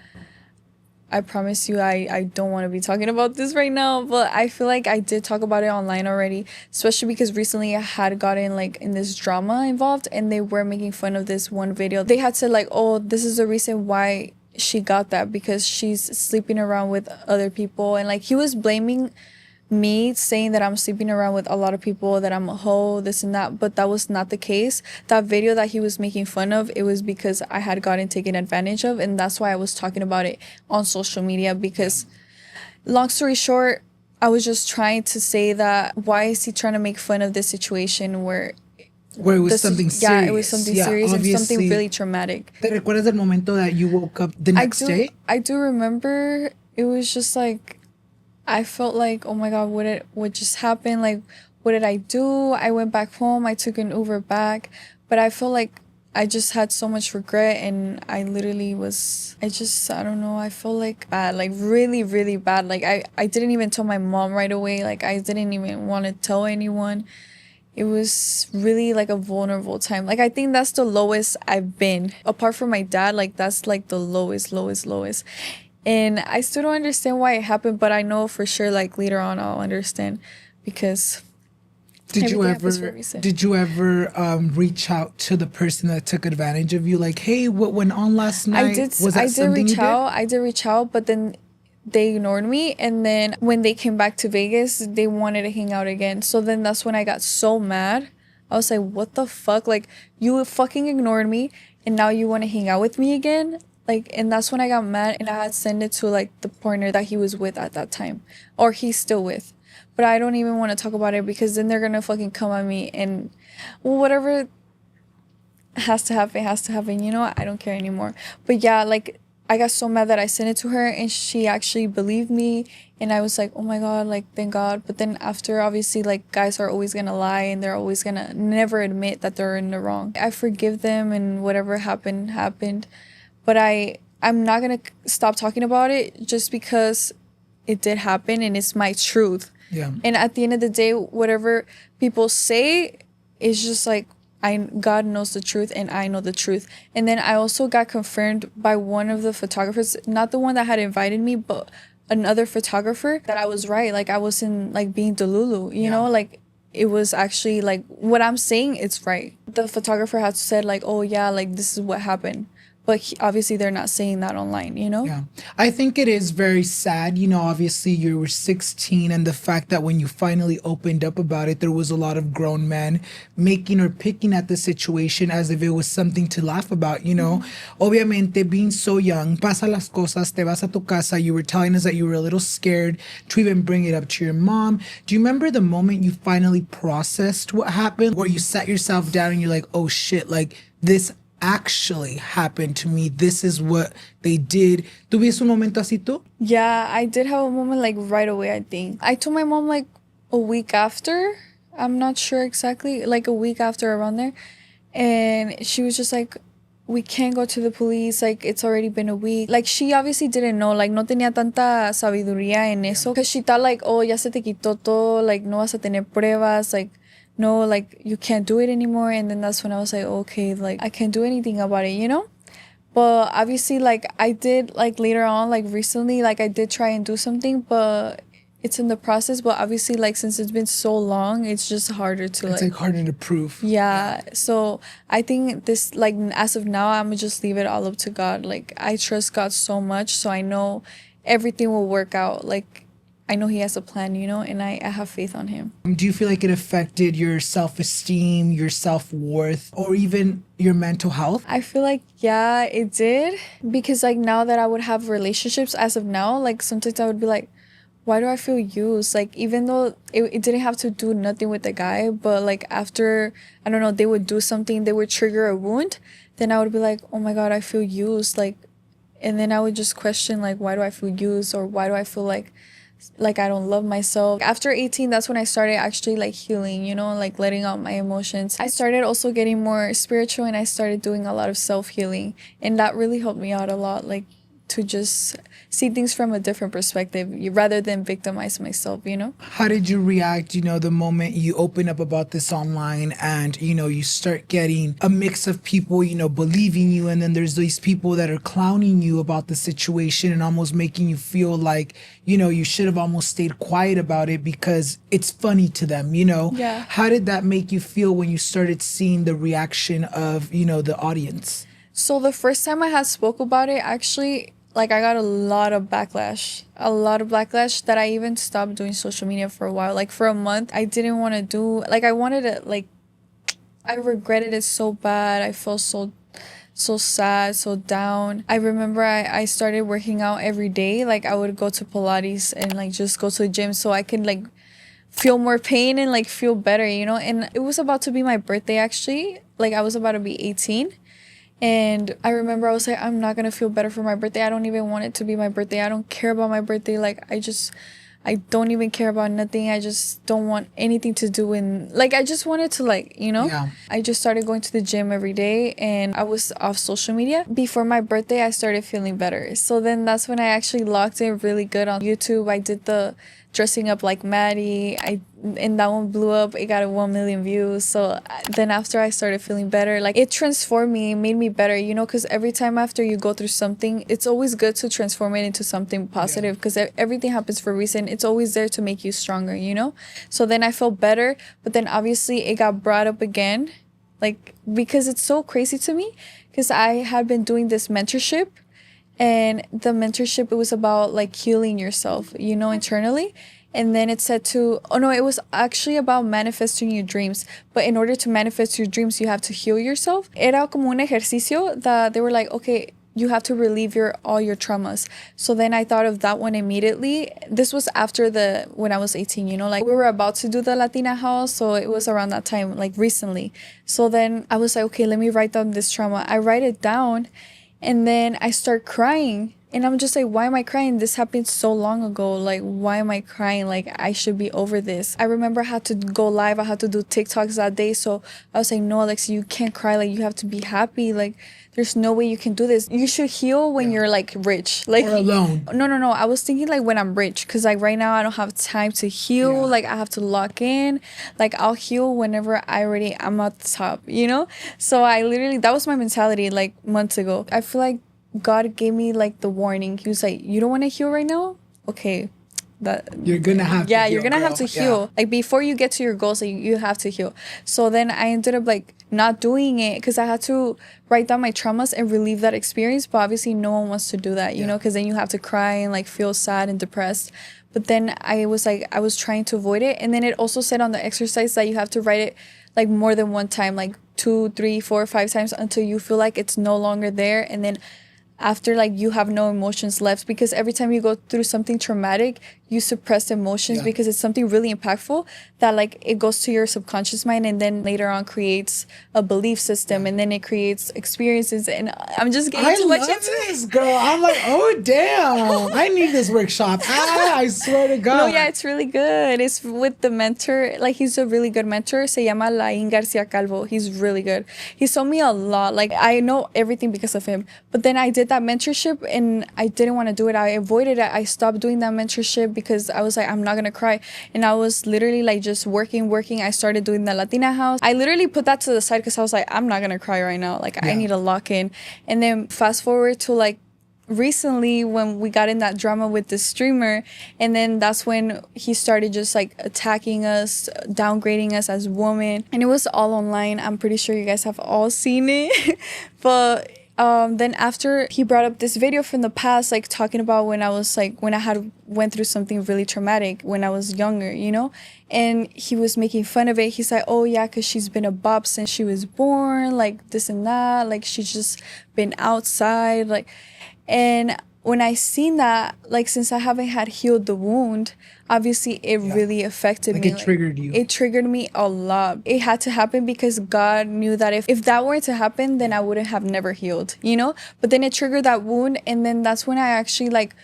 I promise you I don't want to be talking about this right now, but I feel like I did talk about it online already, especially because recently I had gotten like in this drama involved and they were making fun of this one video. They had said like, oh, this is the reason why she got that, because she's sleeping around with other people. And like he was blaming me, saying that I'm sleeping around with a lot of people, that I'm a hoe, this and that, but that was not the case. That video that he was making fun of, it was because I had gotten taken advantage of, and that's why I was talking about it on social media. Because long story short, I was just trying to say that why is he trying to make fun of this situation where it was something serious. Yeah, it was something serious and something really traumatic. ¿Te recuerdas el momento that you woke up the next day? I do remember. It was just like, I felt like, oh my God, what just happened? Like, what did I do? I went back home. I took an Uber back. But I felt like I just had so much regret. And I literally I don't know. I felt like bad, like really, really bad. Like I didn't even tell my mom right away. Like I didn't even want to tell anyone. It was really like a vulnerable time. Like I think that's the lowest I've been. Apart from my dad, like that's like the lowest. And I still don't understand why it happened, but I know for sure, like, later on I'll understand, because Did you ever reach out to the person that took advantage of you? Like, hey, what went on last night? I did reach out, but then they ignored me. And then when they came back to Vegas, they wanted to hang out again. So then that's when I got so mad. I was like, what the fuck? Like, you fucking ignored me, and now you want to hang out with me again? Like, and that's when I got mad, and I had sent it to like the partner that he was with at that time, or he's still with. But I don't even want to talk about it, because then they're gonna fucking come at me, and well, whatever has to happen, you know? I don't care anymore. But yeah, like, I got so mad that I sent it to her, and she actually believed me, and I was like, oh my God, like, thank God. But then after, obviously, like, guys are always gonna lie, and they're always gonna never admit that they're in the wrong. I forgive them, and whatever happened. But I'm not going to stop talking about it just because it did happen and it's my truth. Yeah. And at the end of the day, whatever people say is just like, God knows the truth and I know the truth. And then I also got confirmed by one of the photographers, not the one that had invited me, but another photographer, that I was right. Like, I wasn't like being delulu, you know, like, it was actually like what I'm saying, it's right. The photographer had said like, oh yeah, like this is what happened. But obviously they're not saying that online, you know? Yeah. I think it is very sad. You know, obviously you were 16, and the fact that when you finally opened up about it, there was a lot of grown men making or picking at the situation as if it was something to laugh about, you know? Obviamente, being so young, pasa las cosas, te vas a tu casa. You were telling us that you were a little scared to even bring it up to your mom. Do you remember the moment you finally processed what happened, where you sat yourself down and you're like, oh shit, like this actually happened to me. This is what they did. ¿Tuviste un momento así tú? Yeah, I did have a moment like right away, I think. I told my mom like a week after. I'm not sure exactly, like a week after, around there. And she was just like, we can't go to the police, like it's already been a week. Like she obviously didn't know, like no tenía tanta sabiduría en eso. Because she thought like, oh, ya se te quitó todo, like no vas a tener pruebas, like no, like you can't do it anymore. And then that's when I was like, okay, like I can't do anything about it, you know? But obviously, like I did, like later on, like recently, like I did try and do something, but it's in the process. But obviously, like since it's been so long, it's just harder to It's like harder to prove. yeah. So I think this, like as of now, I'm gonna just leave it all up to God. Like I trust God so much, so I know everything will work out. Like I know He has a plan, you know, and I have faith on Him. Do you feel like it affected your self-esteem, your self-worth, or even your mental health? I feel like, yeah, it did. Because like now that I would have relationships as of now, like sometimes I would be like, why do I feel used? Like even though it didn't have to do nothing with the guy, but like after, I don't know, they would do something, they would trigger a wound, then I would be like, oh my God, I feel used. Like, and then I would just question like, why do I feel used? Or why do I feel like I don't love myself? After 18, that's when I started actually like healing, you know, like letting out my emotions. I started also getting more spiritual, and I started doing a lot of self-healing, and that really helped me out a lot, like to just see things from a different perspective rather than victimize myself, you know? How did you react, the moment you open up about this online and, you start getting a mix of people, believing you, and then there's these people that are clowning you about the situation and almost making you feel like, you should have almost stayed quiet about it because it's funny to them, Yeah. How did that make you feel when you started seeing the reaction of, the audience? So the first time I had spoke about it, actually, like I got a lot of backlash that I even stopped doing social media for a while. Like for a month, I didn't want to do, like I wanted it, like I regretted it so bad. I felt so sad, so down. I remember I started working out every day. Like I would go to Pilates and like just go to the gym so I could like feel more pain and like feel better, you know? And it was about to be my birthday actually. Like I was about to be 18. And I remember I was like, I'm not going to feel better for my birthday. I don't even want it to be my birthday. I don't care about my birthday. Like, I don't even care about nothing. I just don't want anything to do in, like, I just wanted to, like, Yeah. I just started going to the gym every day, and I was off social media. Before my birthday, I started feeling better. So then that's when I actually locked in really good on YouTube. I did the dressing up like Maddie, and that one blew up. It got 1 million views. So then after I started feeling better, like it transformed me, it made me better, because every time after you go through something, it's always good to transform it into something positive, because everything happens for a reason. It's always there to make you stronger, So then I felt better, but then obviously it got brought up again, like because it's so crazy to me, because I had been doing this mentorship. And the mentorship, it was about like healing yourself, internally. And then it said it was actually about manifesting your dreams. But in order to manifest your dreams, you have to heal yourself. Era como un ejercicio that they were like, okay, you have to relieve all your traumas. So then I thought of that one immediately. This was after when I was 18, like we were about to do the Latina house. So it was around that time, like recently. So then I was like, okay, let me write down this trauma. I write it down. And then I start crying, and I'm just like, why am I crying? This happened so long ago. Like, why am I crying? Like, I should be over this. I remember I had to go live. I had to do TikToks that day. So I was like, no, Alexia, you can't cry. Like, you have to be happy. Like, there's no way you can do this. You should heal when you're like rich. Like, or alone. No. I was thinking like when I'm rich, because like right now I don't have time to heal. Yeah. Like I have to lock in. Like I'll heal whenever I'm at the top, So I literally, that was my mentality like months ago. I feel like God gave me like the warning. He was like, you don't want to heal right now? Okay. You're gonna have to heal, you're gonna have to heal. Yeah. Like before you get to your goals, like, you have to heal. So then I ended up like not doing it, because I had to write down my traumas and relieve that experience. But obviously no one wants to do that, you know, because then you have to cry and like feel sad and depressed. But then I was trying to avoid it. And then it also said on the exercise that you have to write it like more than one time, like 2, 3, 4, 5 times, until you feel like it's no longer there. And then after, like, you have no emotions left, because every time you go through something traumatic, you suppress emotions because it's something really impactful that like it goes to your subconscious mind and then later on creates a belief system and then it creates experiences. And I'm just getting too much into this, girl. I'm like, oh damn, I need this workshop. I swear to God. No, yeah, it's really good. It's with the mentor. Like, he's a really good mentor. Se llama Lain Garcia Calvo. He's really good. He told me a lot. Like, I know everything because of him. But then I did that mentorship and I didn't want to do it. I avoided it. I stopped doing that mentorship because I was like, I'm not gonna cry. And I was literally like just working. I started doing the Latina house. I literally put that to the side because I was like, I'm not gonna cry right now. Like, I need to lock in. And then fast forward to like recently when we got in that drama with the streamer, and then that's when he started just like attacking us, downgrading us as women, and it was all online. I'm pretty sure you guys have all seen it. But then after he brought up this video from the past, like talking about when I had went through something really traumatic when I was younger, you know, and he was making fun of it. He's like, oh yeah, because she's been a bop since she was born, like this and that, like she's just been outside, like. And when I seen that, like, since I haven't had healed the wound, obviously it really affected me. It triggered you. It triggered me a lot. It had to happen because God knew that if that weren't to happen, then I wouldn't have never healed, you know? But then it triggered that wound. And then that's when I actually, like,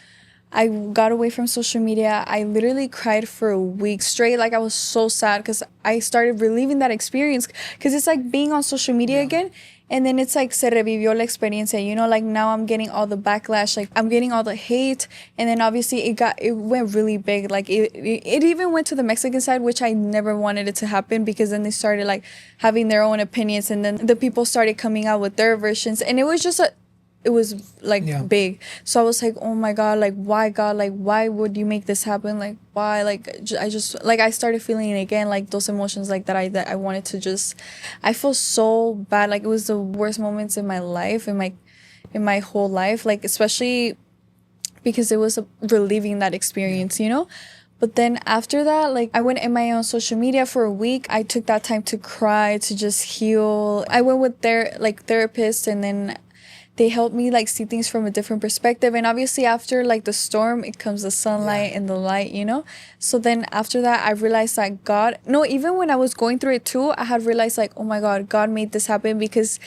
I got away from social media. I literally cried for a week straight. Like, I was so sad because I started reliving that experience. Because it's like being on social media again. And then it's like, se revivió la experiencia, you know, like now I'm getting all the backlash, like I'm getting all the hate. And then obviously it went really big. Like it even went to the Mexican side, which I never wanted it to happen, because then they started like having their own opinions. And then the people started coming out with their versions. And it was just it was like big. So I was like, oh my God, like why, God, like why would you make this happen? Like why? Like I just like I started feeling it again, like those emotions like that I wanted to just, I feel so bad. Like it was the worst moments in my life, in my whole life, like especially because it was relieving that experience, you know. But then after that, like I went in my own social media for a week. I took that time to cry, to just heal. I went with therapists, and then they helped me like see things from a different perspective. And obviously after like the storm, it comes the sunlight and the light, you know? So then after that, I realized that even when I was going through it too, I had realized like, oh my God, God made this happen because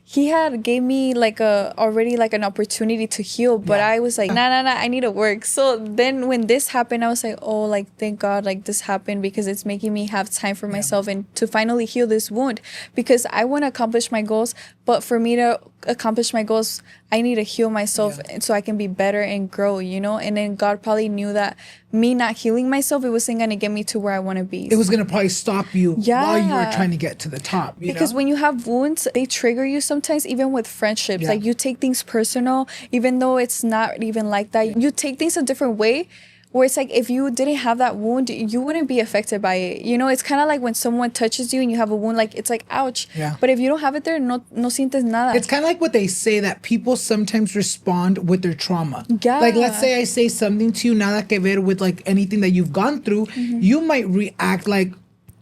he had gave me like already like an opportunity to heal. But I was like, nah, I need to work. So then when this happened, I was like, oh, like thank God like this happened, because it's making me have time for myself and to finally heal this wound, because I want to accomplish my goals. But for me to accomplish my goals, I need to heal myself so I can be better and grow, you know? And then God probably knew that me not healing myself, it wasn't going to get me to where I want to be. It was going to probably stop you while you were trying to get to the top. Because when you have wounds, they trigger you sometimes, even with friendships. Like you take things personal, even though it's not even like that. You take things a different way, where it's like if you didn't have that wound, you wouldn't be affected by it. You know, it's kind of like when someone touches you and you have a wound, like it's like, ouch. Yeah. But if you don't have it there, no sientes nada. It's kind of like what they say, that people sometimes respond with their trauma. Yeah. Like let's say I say something to you, nada que ver with like anything that you've gone through. You might react like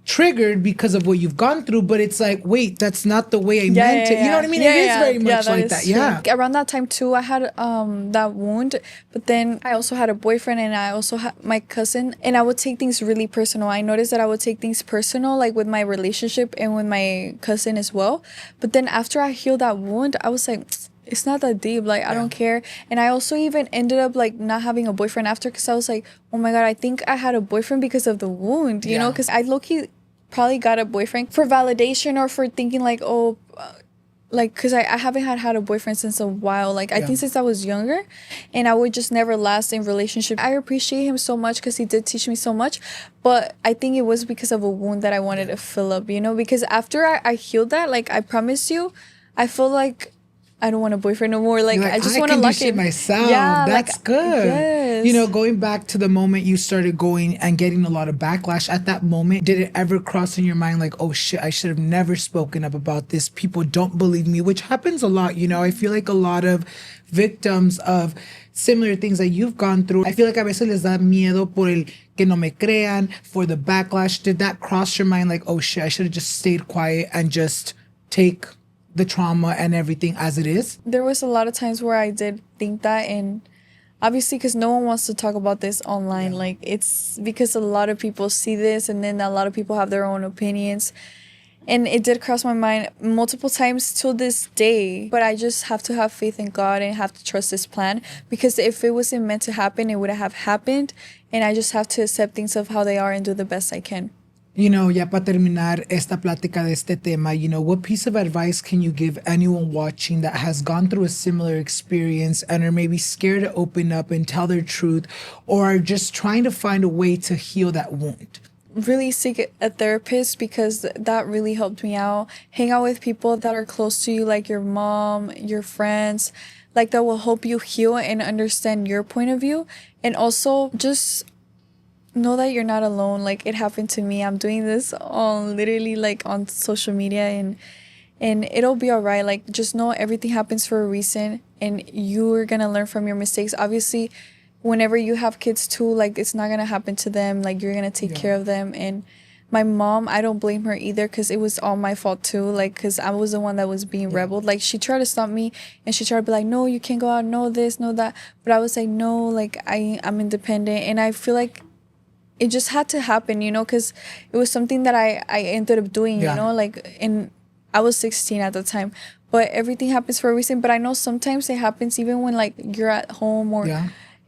triggered because of what you've gone through, but it's like, wait, that's not the way I meant it. You know what I mean? It is very much like that. True. Yeah. Around that time too, I had that wound, but then I also had a boyfriend, and I also had my cousin, and I would take things really personal. I noticed that I would take things personal, like with my relationship and with my cousin as well. But then after I healed that wound, I was like, it's not that deep, like I don't care. And I also even ended up like not having a boyfriend after, because I was like, oh my God, I think I had a boyfriend because of the wound, you know, because I low-key probably got a boyfriend for validation, or for thinking like, oh, like, because I haven't had a boyfriend since a while, like I think since I was younger, and I would just never last in relationship. I appreciate him so much because he did teach me so much, but I think it was because of a wound that I wanted to fill up, you know, because after I healed that, like I promise you, I feel like I don't want a boyfriend no more. Like I just want to lock in myself. Yeah, that's like, good. Yes. You know, going back to the moment you started going and getting a lot of backlash at that moment, did it ever cross in your mind like, oh shit, I should have never spoken up about this. People don't believe me, which happens a lot. You know, I feel like a lot of victims of similar things that you've gone through, I feel like a veces les da miedo por el que no me crean, for the backlash. Did that cross your mind like, oh shit, I should have just stayed quiet and just take the trauma and everything as it is? There was a lot of times where I did think that, and obviously, because no one wants to talk about this online. Like, it's because a lot of people see this, and then a lot of people have their own opinions. And it did cross my mind multiple times till this day. But I just have to have faith in God and have to trust His plan. Because if it wasn't meant to happen, it would have happened. And I just have to accept things of how they are and do the best I can. You know, ya para terminar esta plática de este tema, you know, what piece of advice can you give anyone watching that has gone through a similar experience and are maybe scared to open up and tell their truth, or are just trying to find a way to heal that wound? Really seek a therapist, because that really helped me out. Hang out with people that are close to you, like your mom, your friends, like that will help you heal and understand your point of view. And also just know that you're not alone. Like, it happened to me. I'm doing this on literally like on social media, and it'll be all right. Like, just know everything happens for a reason, and you're gonna learn from your mistakes. Obviously, whenever you have kids too, like, it's not gonna happen to them. Like, you're gonna take care of them. And my mom, I don't blame her either, because it was all my fault too. Like, because I was the one that was being rebel. Like, she tried to stop me, and she tried to be like, no, you can't go out, no this, no that. But I was like, no, like, I'm independent. And I feel like it just had to happen, you know, because it was something that I ended up doing, you know, like, I was 16 at the time. But everything happens for a reason. But I know sometimes it happens even when, like, you're at home or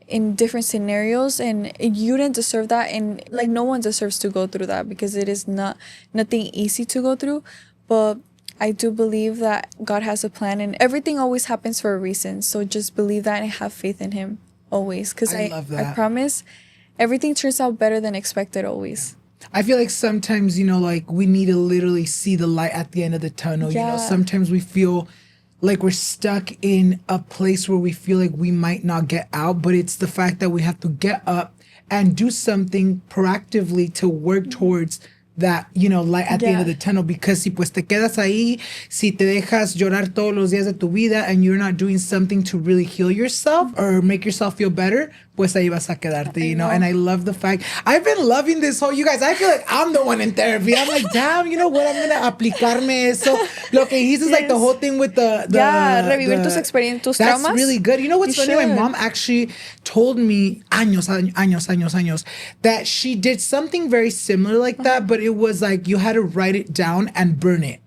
in different scenarios, and you didn't deserve that. And, like, no one deserves to go through that, because it is nothing easy to go through. But I do believe that God has a plan, and everything always happens for a reason. So just believe that and have faith in Him always, because I promise everything turns out better than expected always. I feel like sometimes, you know, like, we need to literally see the light at the end of the tunnel. You know, sometimes we feel like we're stuck in a place where we feel like we might not get out, but it's the fact that we have to get up and do something proactively to work towards that, you know, light at the end of the tunnel. Because si pues te quedas ahí, si te dejas llorar todos los días de tu vida and you're not doing something to really heal yourself or make yourself feel better, pues ahí vas a quedarte, you know. And I love the fact, I've been loving this whole, you guys, I feel like I'm the one in therapy. I'm like, damn, you know what, I'm gonna aplicarme eso. Lo que he's is like the whole thing with the revivir tus experiencias, tus traumas. That's really good. You know what's funny? My mom actually told me años that she did something very similar like that, but it was like you had to write it down and burn it.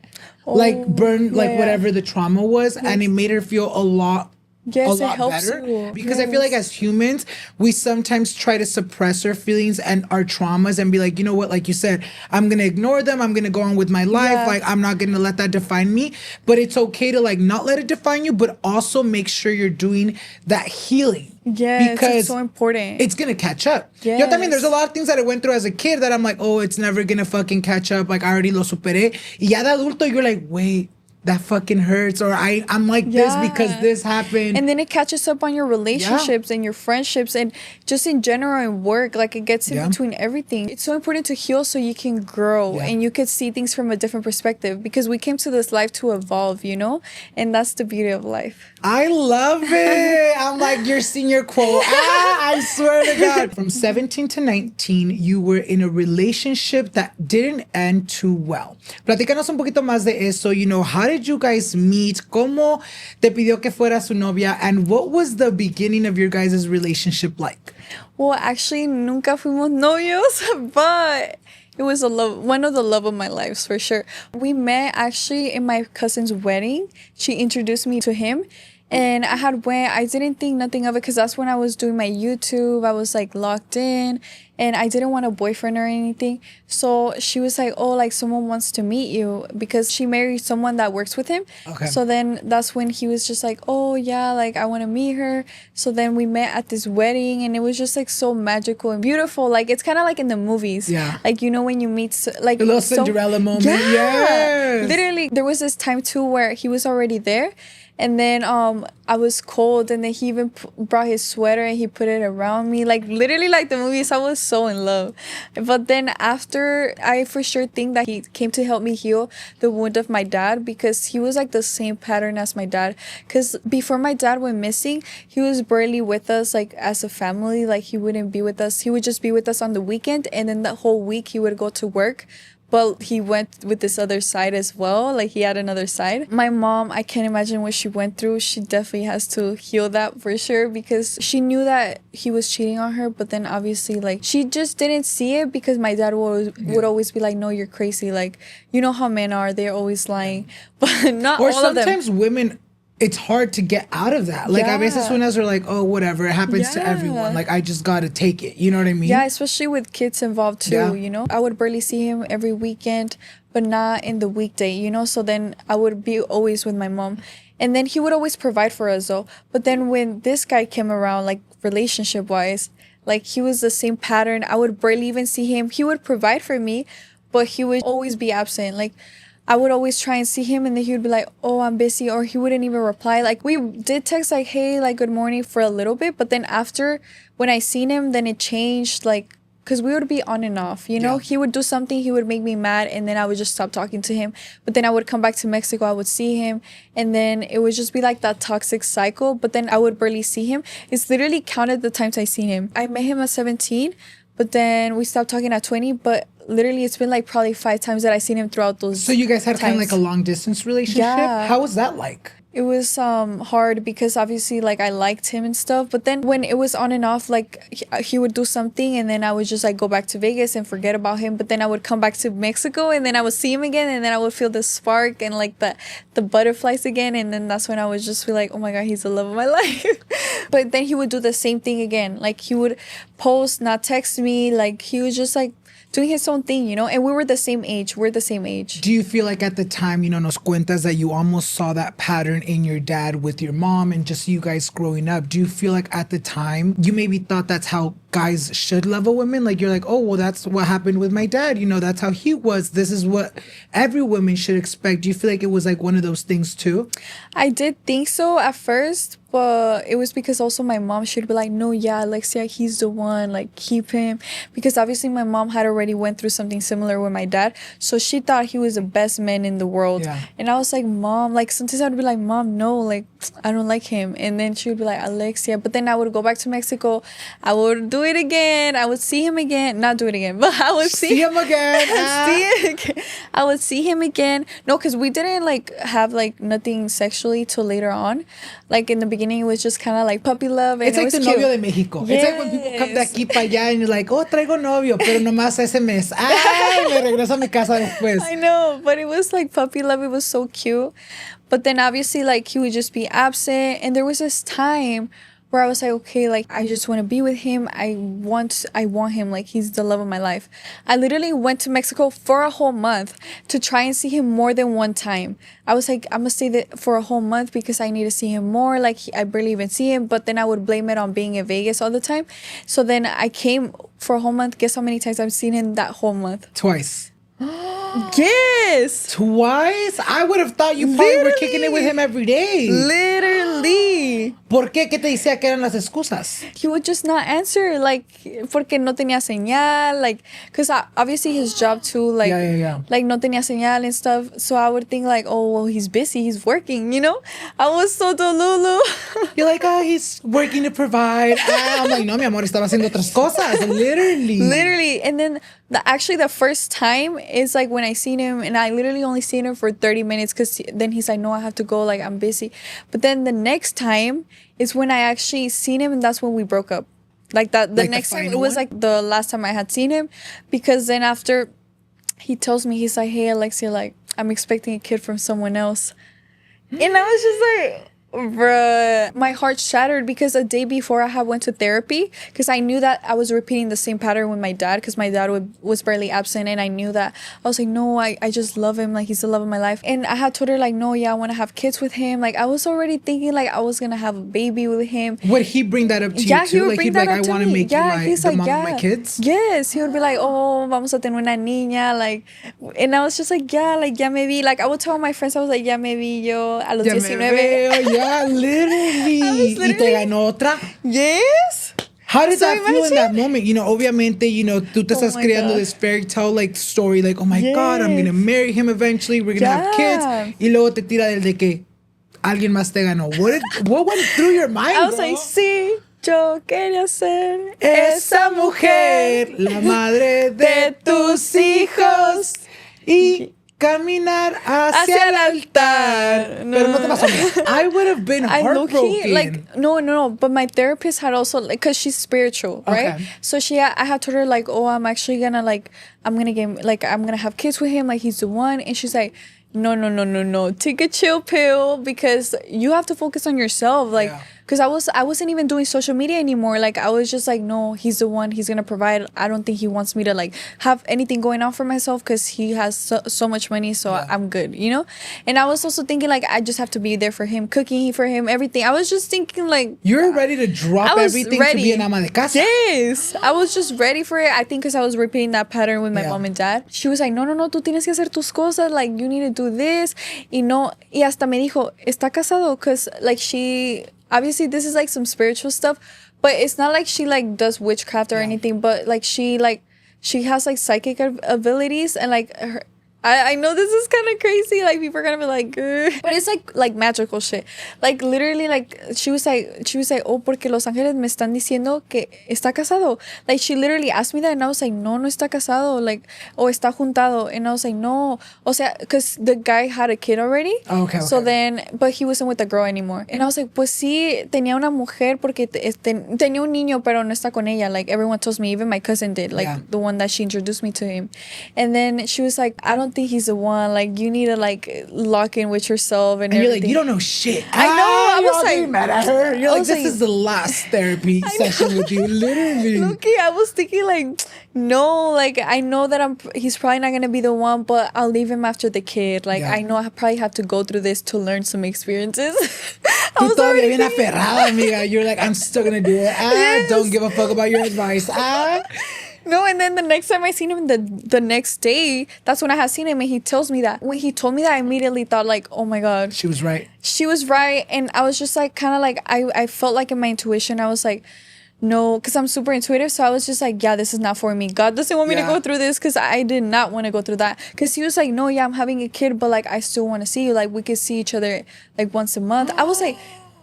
Like burn like whatever the trauma was, and it made her feel a lot better. You. Because I feel like as humans, we sometimes try to suppress our feelings and our traumas and be like, you know what, like you said, I'm gonna ignore them, I'm gonna go on with my life, like I'm not gonna let that define me. But it's okay to like not let it define you, but also make sure you're doing that healing. Because it's so important. It's gonna catch up. Yo también, there's a lot of things that I went through as a kid that I'm like, oh, it's never gonna fucking catch up, like I already lo superé. Y ya de adulto, you're like, wait, that fucking hurts, or I'm like this because this happened. And then it catches up on your relationships and your friendships and just in general in work. Like, it gets in between everything. It's so important to heal so you can grow and you can see things from a different perspective, because we came to this life to evolve, you know? And that's the beauty of life. I love it. I'm like your senior quote. I swear to God. From 17 to 19, you were in a relationship that didn't end too well. Platícanos un poquito más de eso. You know, how did you guys meet? ¿Cómo te pidió que fuera su novia? And what was the beginning of your guys' relationship like? Well, actually, nunca fuimos novios, but it was one of the love of my lives, for sure. We met actually in my cousin's wedding. She introduced me to him. And I didn't think nothing of it, because that's when I was doing my YouTube. I was like locked in and I didn't want a boyfriend or anything. So she was like, oh, like someone wants to meet you, because she married someone that works with him. Okay. So then that's when he was just like, oh yeah, like I want to meet her. So then we met at this wedding, and it was just like so magical and beautiful. Like, it's kind of like in the movies. Yeah. Like, you know, when you meet like a little Cinderella moment. Yeah. Yes. Literally, there was this time too where he was already there. And then I was cold, and then he even brought his sweater and he put it around me, like literally like the movies. I was so in love. But then after, I for sure think that he came to help me heal the wound of my dad, because he was like the same pattern as my dad. Because before my dad went missing, he was barely with us, like as a family. Like, he wouldn't be with us. He would just be with us on the weekend, and then the whole week he would go to work. but he went with this other side as well. Like he had another side. My mom, I can't imagine what she went through. She definitely has to heal that for sure, because she knew that he was cheating on her, but then obviously like she just didn't see it, because my dad would always be like, no, you're crazy. Like, you know how men are, they're always lying. But not all of them. Or sometimes women, it's hard to get out of that. Like, a veces unas are like, oh, whatever, it happens to everyone. Like, I just gotta take it. You know what I mean? Yeah, especially with kids involved too, you know? I would barely see him every weekend, but not in the weekday, you know? So then I would be always with my mom. And then he would always provide for us though. But then when this guy came around, like relationship-wise, like he was the same pattern. I would barely even see him. He would provide for me, but he would always be absent. Like, I would always try and see him, and then he would be like, oh, I'm busy, or he wouldn't even reply. Like, we did text like, hey, like, good morning for a little bit, but then after, when I seen him, then it changed, like, because we would be on and off, you know? He would do something, he would make me mad, and then I would just stop talking to him. But then I would come back to Mexico, I would see him, and then it would just be like that toxic cycle, but then I would barely see him. It's literally counted the times I seen him. I met him at 17, but then we stopped talking at 20, but literally it's been like probably 5 times that I seen him throughout those So you guys had kind of like a long distance relationship? Yeah. How was that like? It was hard because obviously like I liked him and stuff, but then when it was on and off, like he would do something and then I would just like go back to Vegas and forget about him, but then I would come back to Mexico and then I would see him again, and then I would feel the spark and like the butterflies again, and then that's when I would just feel like, oh my god, he's the love of my life. But then he would do the same thing again. Like he would post, not text me, like he was just like doing his own thing, you know? And we were the same age. We're the same age. Do you feel like at the time, you know, nos cuentas that you almost saw that pattern in your dad with your mom and just you guys growing up? Do you feel like at the time you maybe thought that's how guys should love a woman? Like you're like, oh, well, that's what happened with my dad. You know, that's how he was. This is what every woman should expect. Do you feel like it was like one of those things too? I did think so at first, but it was because also my mom, she'd be like, no, yeah, Alexia, he's the one, like keep him, because obviously my mom had already went through something similar with my dad, so she thought he was the best man in the world. And I was like, mom, like sometimes I would be like, mom, no, like I don't like him. And then she would be like, Alexia, but then I would go back to Mexico, I would do it again, I would see him again, not do it again, but I would see him again. I would see him again. No, because we didn't like have like nothing sexually till later on. Like in the beginning, it was just kind of like puppy love. And it's like the cute. novio de Mexico. Yes. It's like when people come de aquí para allá and you're like, oh, traigo novio, pero nomás ese mes. Ay, me regreso a mi casa después. I know, but it was like puppy love. It was so cute. But then obviously like he would just be absent. And there was this time where I was like, okay, like I just want to be with him. I want him, like he's the love of my life. I literally went to Mexico for a whole month to try and see him more than one time. I was like, I'm gonna stay there for a whole month because I need to see him more. Like I barely even see him, but then I would blame it on being in Vegas all the time. So then I came for a whole month. Guess how many times I've seen him that whole month? Twice. Yes. Twice? I would have thought you probably were kicking it with him every day. Literally. ¿Por qué? ¿Qué te decía que eran las excusas? He would just not answer, like, porque no tenía señal, like, because obviously his job too, like, like, no tenía señal and stuff. So I would think, like, oh, well, he's busy, he's working, you know? I was so delulu. You're like, oh, he's working to provide. I'm like, no, mi amor, estaba haciendo otras cosas. Literally. And then actually the first time is like when I seen him, and I literally only seen him for 30 minutes because then he's like, no, I have to go, like, I'm busy. But then the next time is when I actually seen him, and that's when we broke up. Like that, the next time, it was like the last time I had seen him, because then after he tells me, he's like, hey, Alexia, like, I'm expecting a kid from someone else. And I was just like, bruh, my heart shattered, because a day before I had went to therapy because I knew that I was repeating the same pattern with my dad, because my dad was barely absent, and I knew that. I was like, no, I just love him, like he's the love of my life. And I had told her like, no, yeah, I want to have kids with him. Like I was already thinking like I was gonna have a baby with him. Would he bring that up to you too? Like he'd be like, I want to make you like the mom of my kids? Yes, he would be like, oh, vamos a tener una niña, like. And I was just like, yeah, like ya me vi. Like I would tell my friends, I was like, ya me vi yo a los 19. Yeah, literally. Y te ganó otra. Yes. How did that feel in that moment? You know, obviamente, you know, tú te estás creando this fairy tale like story, like, oh my God, I'm gonna marry him eventually, we're gonna have kids. Y luego te tira del de que alguien más te ganó. What went through your mind? I was like, sí, yo quería ser esa mujer, la madre de tus hijos. Y caminar hacia el altar. No. Pero no te pasó nada. I would have been heartbroken. Like, no. But my therapist had also, like, because she's spiritual, right? Okay. So I had told her, like, oh, I'm actually gonna, like, I'm gonna have kids with him. Like, he's the one. And she's like, no. Take a chill pill because you have to focus on yourself. Like, because I wasn't even doing social media anymore. Like, I was just like, no, he's the one. He's gonna provide. I don't think he wants me to, like, have anything going on for myself because he has so much money. So I'm good, you know? And I was also thinking, like, I just have to be there for him, cooking for him, everything. I was just thinking, like, you're ready to drop everything to be an ama de casa. Yes, I was just ready for it. I think because I was repeating that pattern with my mom and dad. She was like, no, tú tienes que hacer tus cosas. Like, you need to do this. Y hasta me dijo, ¿está casado? Because, like, obviously this is like some spiritual stuff, but it's not like she like does witchcraft or anything, but like she has like psychic abilities and like I know this is kind of crazy, like people are gonna be like ugh. But it's like magical shit. Like literally, like she was like oh, porque los ángeles me están diciendo que está casado. Like she literally asked me that and I was like, no está casado, like, o está juntado. And I was like, no, o sea, because the guy had a kid already. Okay. So then, but he wasn't with the girl anymore. And I was like, pues sí, tenía una mujer porque tenía un niño, pero no está con ella. Like everyone tells me, even my cousin did, like the one that she introduced me to him. And then she was like, I don't think he's the one. Like you need to like lock in with yourself and you're everything. like, you don't know shit. I know. I was like, mad at her. You're like, this is the last therapy session with you, literally. Okay, I was thinking like, no, like I know that he's probably not gonna be the one, but I'll leave him after the kid. Like I know I probably have to go through this to learn some experiences. Tú todavía bien aferrada, amiga. You're like, I'm still gonna do it. Don't give a fuck about your advice. No, and then the next time I seen him, the next day, that's when I had seen him, and he tells me that. When he told me that, I immediately thought like, oh my God. She was right. She was right, and I was just like, kind of like, I felt like in my intuition, I was like, no, because I'm super intuitive, so I was just like, yeah, this is not for me. God doesn't want me to go through this, because I did not want to go through that. Because he was like, no, yeah, I'm having a kid, but like, I still want to see you. Like, we could see each other like once a month. I was like,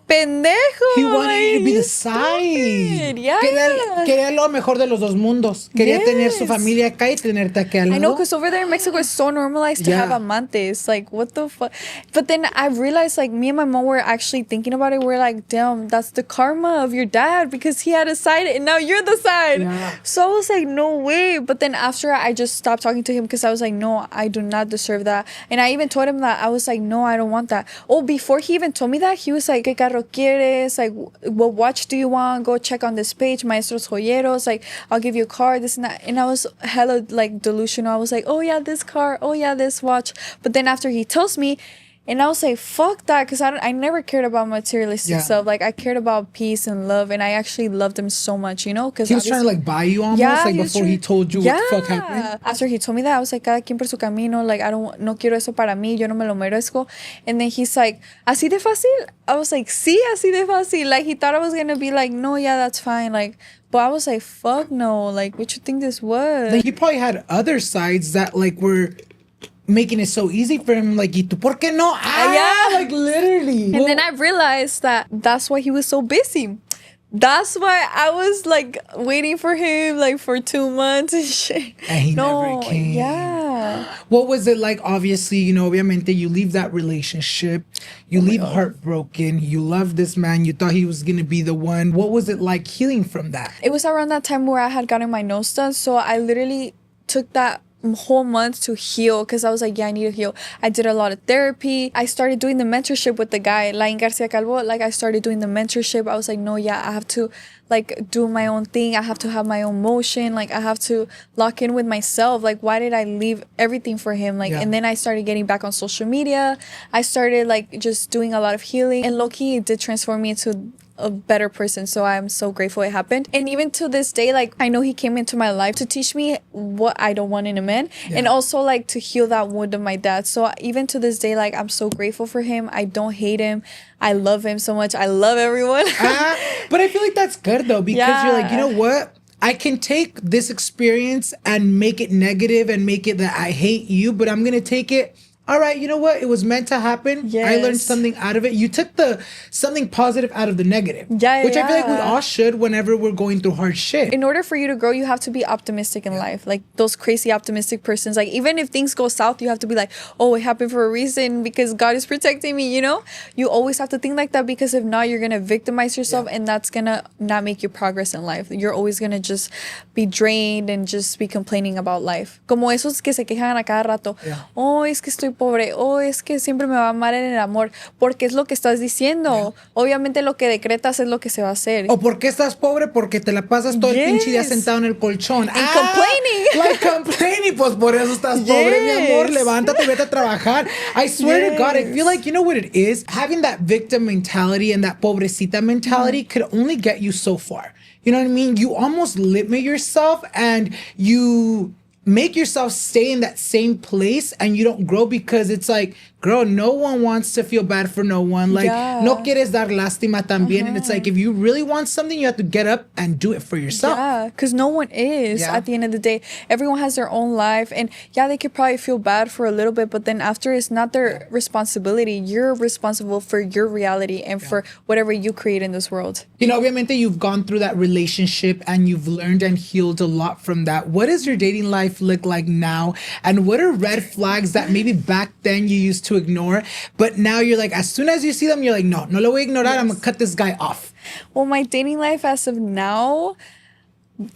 pendejo. He wanted you to be the side. Yeah. Quería lo mejor de los dos mundos. Quería tener su familia acá y tenerte aquí al lado. I know, because over there in Mexico it's so normalized to have amantes. Like, what the fuck? But then I realized, like, me and my mom were actually thinking about it. We're like, damn, that's the karma of your dad, because he had a side and now you're the side. Yeah. So I was like, no way. But then after I just stopped talking to him, because I was like, no, I do not deserve that. And I even told him that. I was like, no, I don't want that. Oh, before he even told me that, he was like, ¿qué carro quieres? Like, what watch do you want? Go check on this page, Maestros Joyeros. Like, I'll give you a car, this and that. And I was hella like delusional. I was like, oh yeah, this car. Oh yeah, this watch. But then after he tells me, and I was like, fuck that, because I never cared about materialistic stuff. Like, I cared about peace and love, and I actually loved him so much, you know? Because he was trying to like buy you almost, like before he told you what the fuck happened. After he told me that, I was like, cada quien por su camino. Like, no quiero eso para mí, yo no me lo merezco. And then he's like, así de fácil? I was like, sí, así de fácil. Like, he thought I was gonna be like, no, yeah, that's fine. Like, but I was like, fuck no. Like, what you think this was? Like, he probably had other sides that like were making it so easy for him, like, ¿y tú por qué no? Like, literally. And then I realized that that's why he was so busy. That's why I was like waiting for him like for 2 months and shit. And he never came. Yeah. What was it like? Obviously, you know, obviamente, you leave that relationship. You leave heartbroken. You love this man. You thought he was going to be the one. What was it like healing from that? It was around that time where I had gotten my nose done. So I literally took that whole month to heal, because I was like, yeah, I need to heal. I did a lot of therapy. I started doing the mentorship with the guy, Lain Garcia Calvo. Like, I started doing the mentorship. I was like, no, yeah, I have to like do my own thing. I have to have my own motion. Like, I have to lock in with myself. Like, why did I leave everything for him? Like, and then I started getting back on social media. I started like just doing a lot of healing, and low-key it did transform me into a better person. So I'm so grateful it happened. And even to this day, like, I know he came into my life to teach me what I don't want in a man, and also like to heal that wound of my dad. So even to this day, like, I'm so grateful for him. I don't hate him. I love him so much. I love everyone. But I feel like that's good though, because you're like, you know what? I can take this experience and make it negative and make it that I hate you, but I'm going to take it all right, you know what? It was meant to happen. I learned Yes. something out of it. You took something positive out of the negative. Yeah, Which I feel like we yeah. all should whenever we're going through hard shit. In order for you to grow, you have to be optimistic in life. Like those crazy optimistic persons. Like even if things go south, you have to be like, oh, it happened for a reason because God is protecting me, you know? You always have to think like that because if not, you're going to victimize yourself and that's going to not make you progress in life. You're always going to just be drained and just be complaining about life. Como esos que se quejan a cada rato. Yeah. Oh, es que estoy pobre. Oh, es que siempre me va mal en el amor. Porque es lo que estás diciendo. Obviamente lo que decretas es lo que se va a hacer. ¿O por qué estás pobre? Porque te la pasas todo el pinche día Yes. sentado en el colchón. And complaining. Like complaining. Pues por eso estás pobre, mi amor. Yes. Levántate, vete a trabajar. I swear to God, I feel like, you know what it is? Having that victim mentality and that pobrecita mentality could only get you so far. You know what I mean? You almost limit yourself and you make yourself stay in that same place and you don't grow because it's like, girl, no one wants to feel bad for no one. Like, no quieres dar lástima también. And it's like, if you really want something, you have to get up and do it for yourself. Yeah, because no one is at the end of the day. Everyone has their own life. And yeah, they could probably feel bad for a little bit, but then after it's not their responsibility. You're responsible for your reality and for whatever you create in this world. You know, obviamente you've gone through that relationship and you've learned and healed a lot from that. What does your dating life look like now? And what are red flags that maybe back then you used to ignore, but now you're like, as soon as you see them, you're like, no lo voy a ignorar. I'm gonna cut this guy off. Well, my dating life as of now,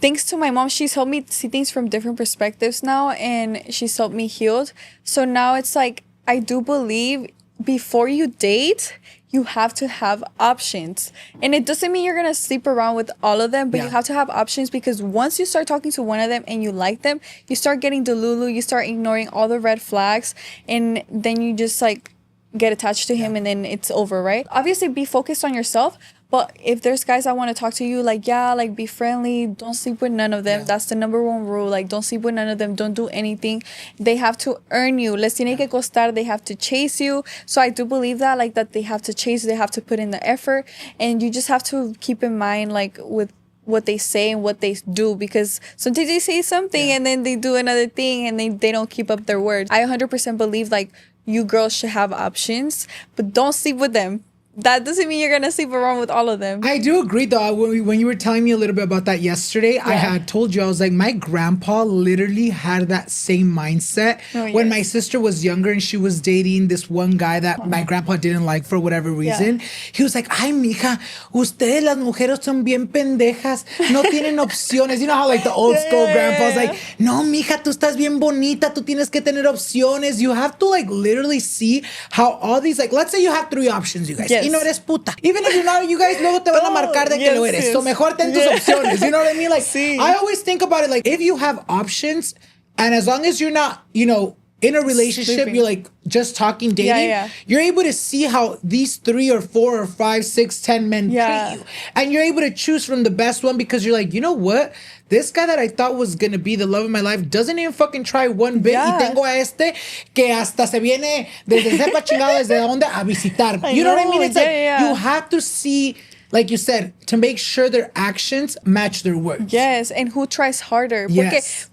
thanks to my mom, she's helped me see things from different perspectives now, and she's helped me heal. So now it's like, I do believe before you date, you have to have options. And it doesn't mean you're going to sleep around with all of them, but you have to have options because once you start talking to one of them and you like them, you start getting delulu, you start ignoring all the red flags, and then you just like get attached to him and then it's over, right? Obviously, be focused on yourself. But if there's guys that want to talk to you, like, yeah, like, be friendly. Don't sleep with none of them. That's the number one rule. Like, don't sleep with none of them. Don't do anything. They have to earn you. Les tiene que costar. They have to chase you. So I do believe that, like, that they have to chase. They have to put in the effort. And you just have to keep in mind, like, with what they say and what they do, because sometimes they say something and then they do another thing and they don't keep up their word. I 100% believe, like, you girls should have options, but don't sleep with them. That doesn't mean you're gonna sleep around with all of them. I do agree, though. When you were telling me a little bit about that yesterday, I had told you, I was like, my grandpa literally had that same mindset when my sister was younger and she was dating this one guy that my grandpa didn't like for whatever reason. He was like, ay, mija, ustedes las mujeres son bien pendejas, no tienen opciones. You know how like the old school grandpa's like, no, mija, tú estás bien bonita, tú tienes que tener opciones. You have to like literally see how all these, like, let's say you have 3 options, you guys. Y no eres puta. Even if you're not, you guys luego te van a marcar de que lo eres. So mejor ten tus opciones. You know what I mean? Like, I always think about it like, if you have options, and as long as you're not, you know, in a relationship, you're like just talking, dating, you're able to see how these 3 or 4 or 5, 6, 10 men treat you. And you're able to choose from the best one because you're like, you know what? This guy that I thought was going to be the love of my life doesn't even fucking try one bit. Y tengo a este que hasta se viene desde sepa chingado desde donde a visitar. You know what I mean? It's like you have to see, like you said, to make sure their actions match their words. Yes, and who tries harder.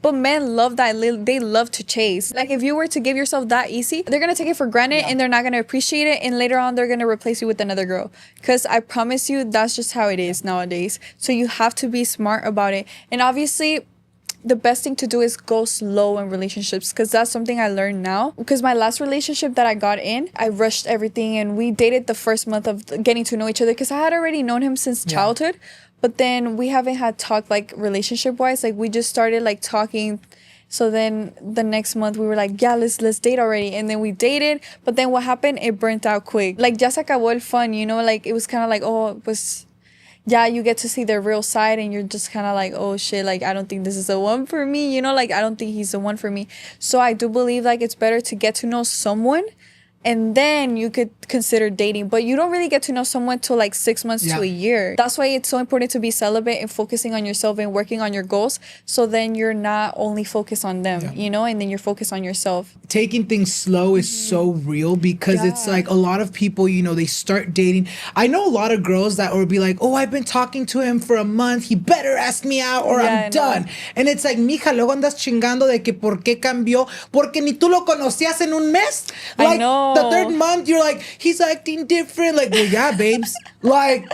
But men love that. They love to chase. Like, if you were to give yourself that easy, they're going to take it for granted and they're not going to appreciate it. And later on, they're going to replace you with another girl. Because I promise you, that's just how it is nowadays. So you have to be smart about it. And obviously, the best thing to do is go slow in relationships, because that's something I learned now. Because my last relationship that I got in, I rushed everything and we dated the first month of getting to know each other because I had already known him since childhood. But then we haven't had talk like relationship wise. Like, we just started like talking. So then the next month we were like, yeah, let's date already. And then we dated. But then what happened? It burnt out quick. Like, ya se acabó el fun, you know? Like, it was kind of like, oh, pues... yeah, you get to see their real side and you're just kind of like, oh shit, like, I don't think this is the one for me, you know, like, I don't think he's the one for me. So I do believe like it's better to get to know someone and then you could consider dating. But you don't really get to know someone till like 6 months to a year. That's why it's so important to be celibate and focusing on yourself and working on your goals, so then you're not only focused on them, you know, and then you're focused on yourself. Taking things slow is so real, because it's like a lot of people, you know, they start dating. I know a lot of girls that would be like, oh, I've been talking to him for a month, he better ask me out or I'm done. And it's like, mija, luego andas chingando de que por qué cambió, porque ni tú lo conocías en un mes. Like, I know. The third month, you're like, he's acting different. Like, well, yeah, babes. Like,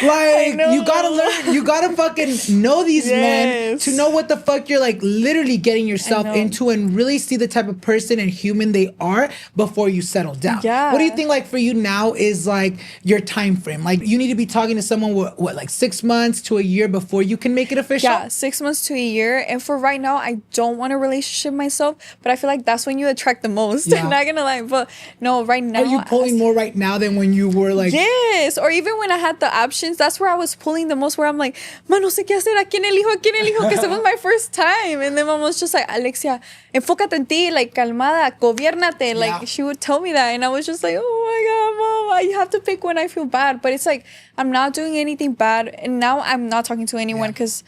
you gotta learn, you gotta fucking know these men to know what the fuck you're like literally getting yourself into, and really see the type of person and human they are before you settle down. What do you think, like, for you now is like your time frame? Like, you need to be talking to someone what like 6 months to a year before you can make it official? Yeah, 6 months to a year. And for right now, I don't want a relationship myself, but I feel like that's when you attract the most. I'm not gonna lie, but no, right now. Are you pulling more right now than when you were like? Yes, or even when I had the options, that's where I was pulling the most, where I'm like, man, no sé qué hacer, ¿a quién elijo? Because it was my first time. And then mom was just like, Alexia, enfócate en ti, like, calmada, gobiernate. Like, she would tell me that. And I was just like, oh my God, mom, I have to pick when I feel bad. But it's like, I'm not doing anything bad. And now I'm not talking to anyone because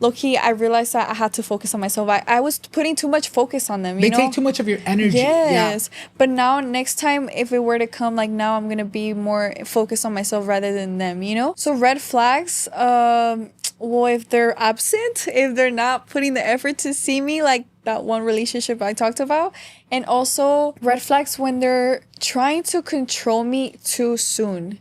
low-key, I realized that I had to focus on myself. I was putting too much focus on them, you know? They take too much of your energy. Yes. But now, next time, if it were to come, like, now I'm going to be more focused on myself rather than them, you know? So red flags, well, if they're absent, if they're not putting the effort to see me, like that one relationship I talked about. And also red flags when they're trying to control me too soon.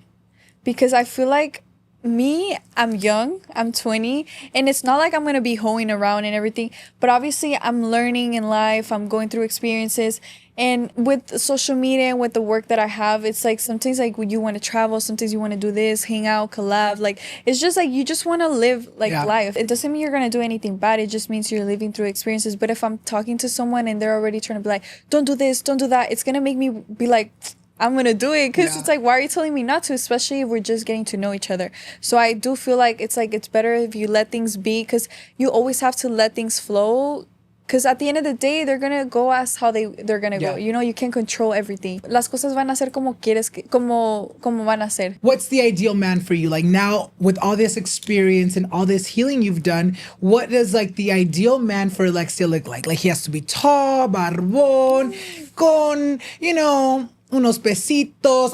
Because I feel like I'm young, I'm 20, and it's not like I'm going to be hoeing around and everything, but obviously I'm learning in life, I'm going through experiences, and with social media and with the work that I have, it's like sometimes like when you want to travel, sometimes you want to do this, hang out, collab, like it's just like you just want to live like life. It doesn't mean you're going to do anything bad, it just means you're living through experiences. But if I'm talking to someone and they're already trying to be like, don't do this, don't do that, it's going to make me be like, I'm going to do it, because it's like, why are you telling me not to? Especially if we're just getting to know each other. So I do feel like it's better if you let things be, because you always have to let things flow. Because at the end of the day, they're going to go as how they're going to go. You know, you can't control everything. Las cosas van a ser como quieres, como van a ser. What's the ideal man for you? Like, now, with all this experience and all this healing you've done, what does like the ideal man for Alexia look like? Like, he has to be tall, barbón, con, you know, unos pesitos.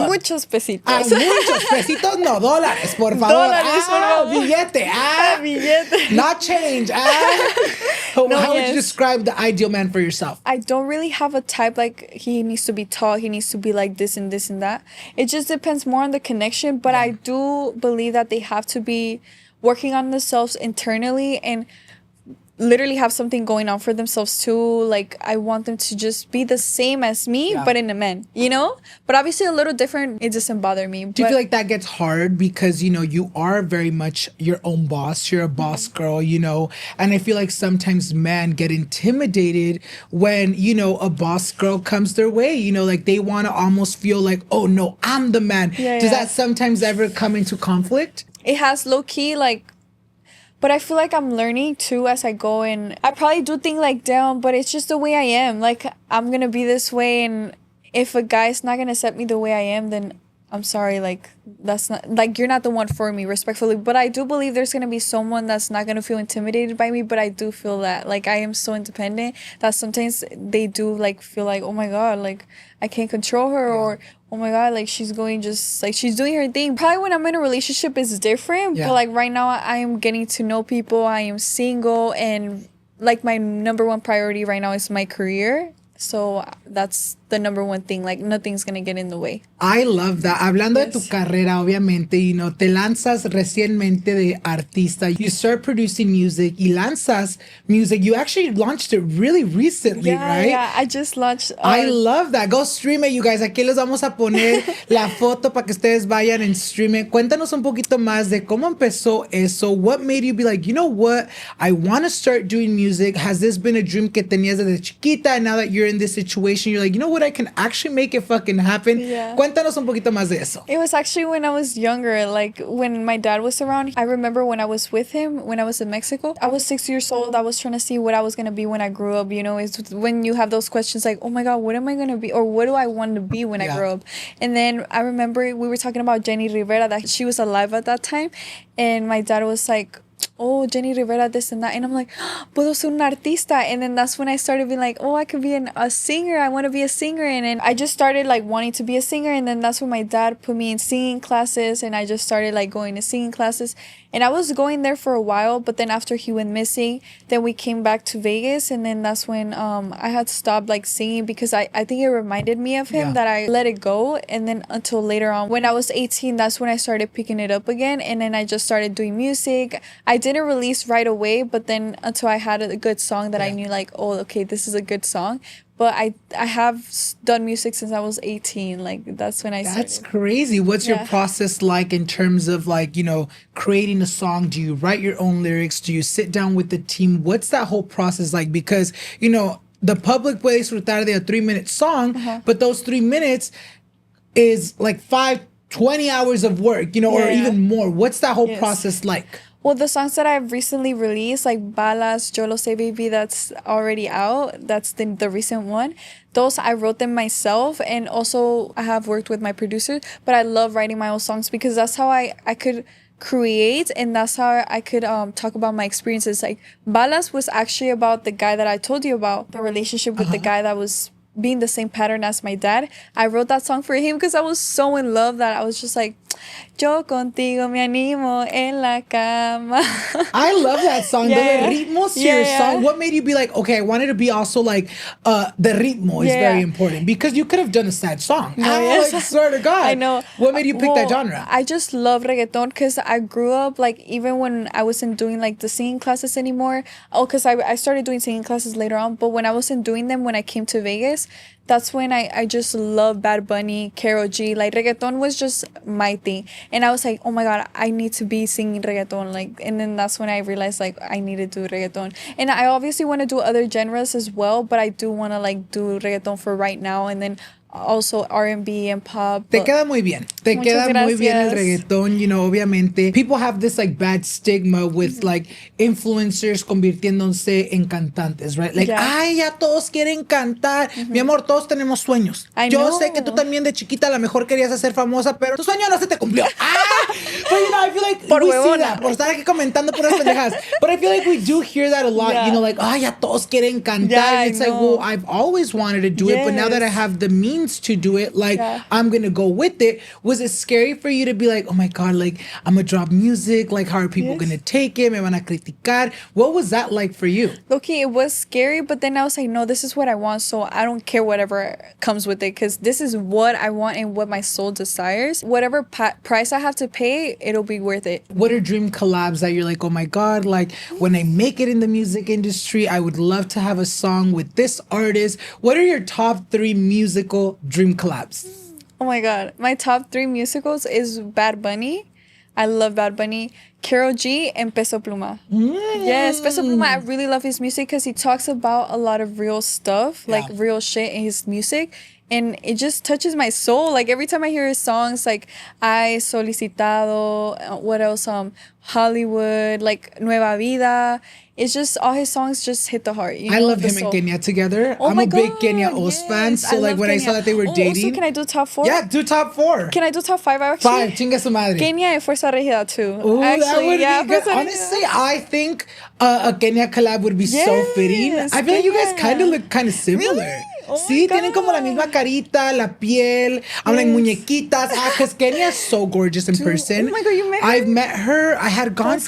Muchos pesitos. Muchos pesitos, no, dólares, por favor. Dólares, por favor. Billete. Billete. Not change. How would you describe the ideal man for yourself? I don't really have a type, like he needs to be tall, he needs to be like this and this and that. It just depends more on the connection, but I do believe that they have to be working on themselves internally and literally have something going on for themselves too. Like, I want them to just be the same as me, but in a man, you know? But obviously a little different, it doesn't bother me. Do you feel like that gets hard because, you know, you are very much your own boss, you're a boss girl, you know? And I feel like sometimes men get intimidated when, you know, a boss girl comes their way, you know, like they want to almost feel like, oh no, I'm the man. Does that sometimes ever come into conflict? It has, low-key, like, but I feel like I'm learning too as I go, and I probably do think like, damn, but it's just the way I am. Like, I'm gonna be this way, and if a guy's not gonna accept me the way I am, then I'm sorry, like, that's not, like, you're not the one for me, respectfully. But I do believe there's gonna be someone that's not gonna feel intimidated by me, but I do feel that, like, I am so independent that sometimes they do, like, feel like, oh my God, like, I can't control her, or oh my God, like, she's going just, like, she's doing her thing. Probably when I'm in a relationship, it's different, but, like, right now, I am getting to know people, I am single, and, like, my number one priority right now is my career. So that's the number one thing. Like, nothing's gonna get in the way. I love that. Hablando de tu carrera, obviamente, you know, te lanzas recientemente de artista. You start producing music. Y lanzas music. You actually launched it really recently, right? Yeah, I just launched. I love that. Go stream it, you guys. Aquí les vamos a poner la foto para que ustedes vayan and stream it. Cuéntanos un poquito más de cómo empezó eso. What made you be like, you know what? I want to start doing music. Has this been a dream que tenías desde chiquita? And now that you're you're in this situation, you're like, you know what, I can actually make it fucking happen. Yeah. Cuéntanos un poquito más de eso. It was actually when I was younger, like when my dad was around. I remember when I was with him, when I was in Mexico, I was 6 years old. I was trying to see what I was going to be when I grew up. You know, it's when you have those questions like, oh my God, what am I going to be? Or what do I want to be when I grow up? And then I remember we were talking about Jenny Rivera, that she was alive at that time. And my dad was like, oh, Jenny Rivera, this and that. And I'm like, puedo ser una artista. And then that's when I started being like, oh, I could be a singer. I want to be a singer. And then I just started like wanting to be a singer. And then that's when my dad put me in singing classes. And I just started like going to singing classes. And I was going there for a while. But then after he went missing, then we came back to Vegas. And then that's when I had stopped like singing, because I think it reminded me of him, that I let it go. And then until later on, when I was 18, that's when I started picking it up again. And then I just started doing music. I didn't release right away, but then until I had a good song that I knew like, oh, okay, this is a good song. But I have done music since I was 18. Like that's when I started. That's crazy. What's your process like in terms of like, you know, creating a song? Do you write your own lyrics? Do you sit down with the team? What's that whole process like? Because, you know, the public puede disfrutar de a 3-minute song, but those 3 minutes is like 20 hours of work, you know, or even more. What's that whole process like? Well, the songs that I've recently released, like Balas, Yo Lo Sé Baby, that's already out. That's the recent one. Those, I wrote them myself. And also, I have worked with my producer. But I love writing my own songs, because that's how I could create, and that's how I could talk about my experiences. Like, Balas was actually about the guy that I told you about, the relationship with the guy that was being the same pattern as my dad. I wrote that song for him because I was so in love that I was just like, yo contigo me animo en la cama. I love that song. The ritmos to your song. What made you be like, okay, I wanted to be also like, the ritmo is very important, because you could have done a sad song. I like, swear to God. I know. What made you pick that genre? I just love reggaeton, because I grew up, like, even when I wasn't doing like the singing classes anymore. Oh, because I started doing singing classes later on. But when I wasn't doing them, when I came to Vegas, that's when I just love Bad Bunny, Karol G. Like, reggaeton was just my thing. And I was like, oh my God, I need to be singing reggaeton. Like, and then that's when I realized, like, I need to do reggaeton. And I obviously want to do other genres as well, but I do want to, like, do reggaeton for right now. And then also R&B and pop. Te queda muy bien. Te queda muy bien el reggaetón. You know, obviamente, people have this like bad stigma with like influencers convirtiéndose en cantantes, right? Like, ay, ya todos quieren cantar. Mi amor, todos tenemos sueños. Yo sé que tú también de chiquita a lo mejor querías ser famosa, pero tu sueño no se te cumplió. But you know, I feel like we see that. Por estar aquí comentando puras pendejadas. But I feel like we do hear that a lot. You know, like, ay, ya todos quieren cantar. It's like, well, I've always wanted to do it, but now that I have the means to do it, like, I'm gonna go with it. Was it scary for you to be like, oh my God, like, I'm gonna drop music, like, how are people gonna take it? Me van a criticar. What was that like for you? Okay, it was scary, but then I was like, no, this is what I want, so I don't care whatever comes with it, because this is what I want and what my soul desires. Whatever price I have to pay, it'll be worth it. What are dream collabs that you're like, oh my God, like, when I make it in the music industry, I would love to have a song with this artist? What are your top 3 musical dream collabs? Oh my God, my top 3 musicals is Bad Bunny. I love Bad Bunny, Karol G, and Peso Pluma. Yes, Peso Pluma, I really love his music because he talks about a lot of real stuff, like real shit in his music. And it just touches my soul. Like, every time I hear his songs, like I Solicitado, what else? Hollywood, like Nueva Vida. It's just, all his songs just hit the heart. You know, I love him and Kenya together. I'm a big Kenya Oz fan. So, like, when I saw that they were dating. Also, can I do top 4? Yeah, do top 4. Can I do top 5, actually? 5, chinga su madre. Kenya and Fuerza Regida, too. Ooh, actually, that would be good. Honestly, I think a Kenya collab would be so fitting. I feel like you guys kind of look kind of similar. Really? Oh Sí, tienen como la misma carita, la piel. I'm like muñequitas. Because Kenya is so gorgeous in person. Oh my God, you met her? I've met her. I had gone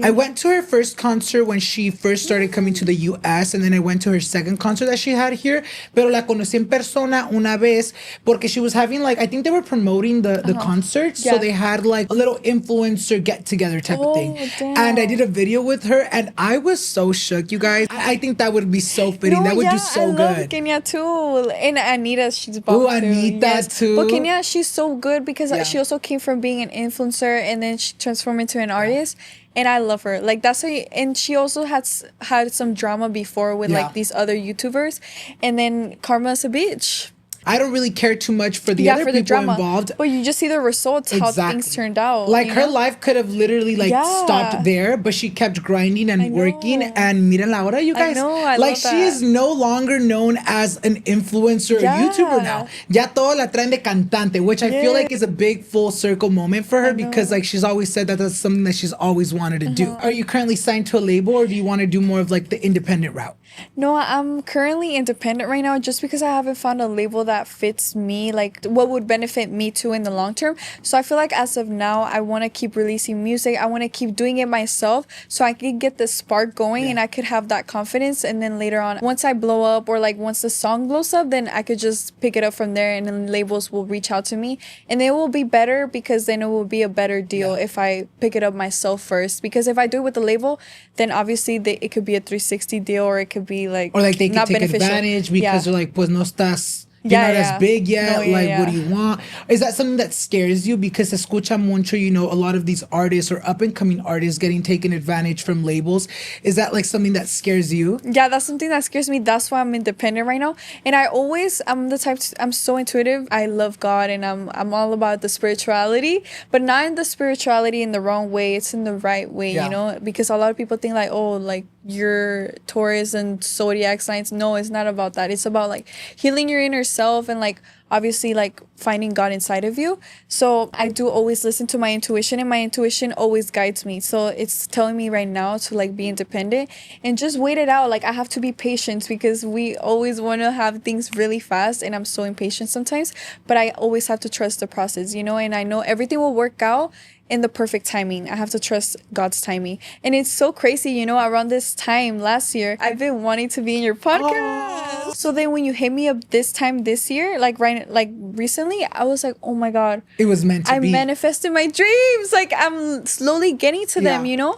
I went to her first concert when she first started coming to the US, and then I went to her second concert that she had here. Pero la conocí en persona una vez porque she was having, like, I think they were promoting the concert. So they had like a little influencer get together type of thing. Damn. And I did a video with her, and I was so shook, you guys. I think that would be so fitting. That would do so good. I love Kenya too. And Anita, she's bomb too. Anita too. But Kenya, she's so good because she also came from being an influencer, and then she transformed into an artist. and I love her. Like that's and she also had some drama before with like these other YouTubers, and then Karma's a bitch. I don't really care too much for the other people drama involved. But you just see the results, how things turned out. Like her life could have literally like stopped there, but she kept grinding and working. And miren la hora, you guys. I like love that. She is no longer known as an influencer or YouTuber now. Ya todo la traen de cantante, which I feel like is a big full circle moment for her because like she's always said that that's something that she's always wanted to do. Are you currently signed to a label or do you want to do more of like the independent route? No, I'm currently independent right now just because I haven't found a label that fits me, like what would benefit me too in the long term. So I feel like as of now, I want to keep releasing music. I want to keep doing it myself so I can get the spark going and I could have that confidence. And then later on, once I blow up or like once the song blows up, then I could just pick it up from there and then labels will reach out to me. And it will be better because then it will be a better deal if I pick it up myself first. Because if I do it with the label, then obviously it could be a 360 deal or it could be like, or like they can not take beneficial. Advantage because they're like, pues no estás, you're not as big yet. What do you want? Is that something that scares you? Because se escucha mucho, you know, a lot of these artists or up and coming artists getting taken advantage from labels. Is that like something that scares you? Yeah, that's something that scares me. That's why I'm independent right now. And I'm the type I'm so intuitive. I love God and I'm all about the spirituality, but not in the spirituality in the wrong way. It's in the right way, you know, because a lot of people think like, oh, like you're Taurus and zodiac signs. No, it's not about that. It's about like healing your inner self and like obviously like finding God inside of you. So I do always listen to my intuition and my intuition always guides me. So it's telling me right now to like be independent and just wait it out. Like I have to be patient because we always want to have things really fast and I'm so impatient sometimes, but I always have to trust the process, you know, and I know everything will work out in the perfect timing. I have to trust God's timing. And it's so crazy, you know, around this time last year, I've been wanting to be in your podcast. So then when you hit me up this time this year, like recently, I was like, oh my God. It was meant to be. I manifested my dreams. Like I'm slowly getting to them, you know?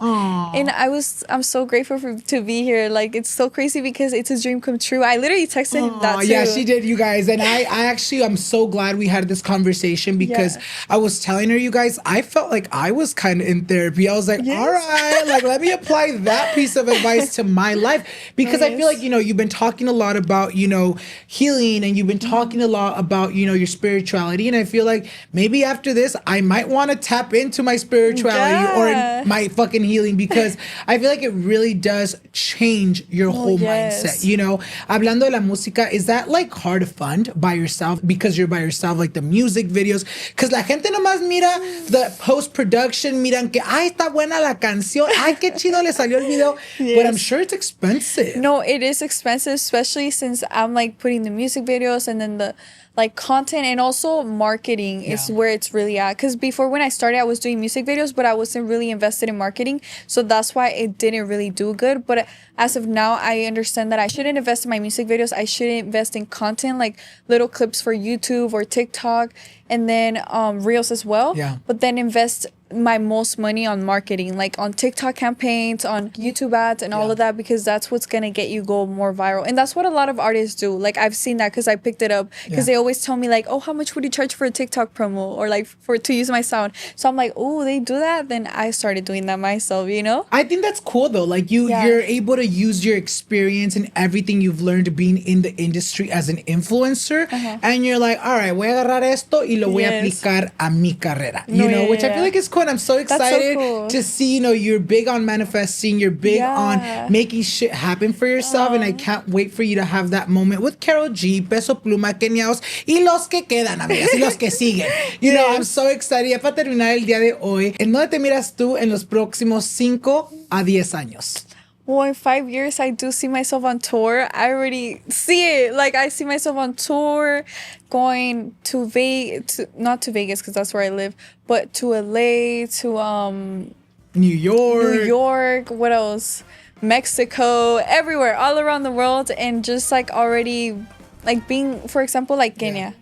And I'm so grateful to be here. Like it's so crazy because it's a dream come true. I literally texted him that too. Yeah, she did, you guys. And I actually, I'm so glad we had this conversation because I was telling her, you guys, I felt like I was kind of in therapy. I was like, all right, like let me apply that piece of advice to my life because I feel like, you know, you've been talking a lot about, you know, healing and you've been talking a lot about, you know, your spirituality. And I feel like maybe after this, I might want to tap into my spirituality or my fucking healing because I feel like it really does change your whole mindset. You know, hablando de la música, is that like hard to fund by yourself because you're by yourself, like the music videos? Because la gente nomás mira the post-production, miran que, ay, está buena la canción, ay, qué chido le salió el video. But I'm sure it's expensive. No, it is expensive, especially since I'm like putting the music videos and then the like content and also marketing is where it's really at. Because before when I started, I was doing music videos, but I wasn't really invested in marketing. So that's why it didn't really do good. But as of now, I understand that I shouldn't invest in my music videos. I shouldn't invest in content like little clips for YouTube or TikTok and then Reels as well. But then invest my most money on marketing, like on TikTok campaigns, on YouTube ads and all of that, because that's what's gonna get you go more viral. And that's what a lot of artists do. Like I've seen that because I picked it up because they always tell me like, oh, how much would you charge for a TikTok promo or like to use my sound? So I'm like, oh, they do that? Then I started doing that myself, you know? I think that's cool though. Like you're able to use your experience and everything you've learned being in the industry as an influencer and you're like, all right, voy a agarrar esto y lo voy a aplicar a mi carrera, you know, which I feel like is cool. And I'm so excited to see, you know, you're big on manifesting, you're big on making shit happen for yourself, and I can't wait for you to have that moment with Karol G, Peso Pluma, Keniaos, y los que quedan, amigas, y los que siguen. You know, I'm so excited. Ya para terminar el día de hoy, ¿en dónde te miras tú en los próximos 5 a 10 años? Well, in 5 years, I do see myself on tour. I already see it. Like, I see myself on tour, going to Vegas, not to Vegas, because that's where I live, but to LA, to New York. What else? Mexico, everywhere, all around the world, and just like already, like being, for example, like Kenya.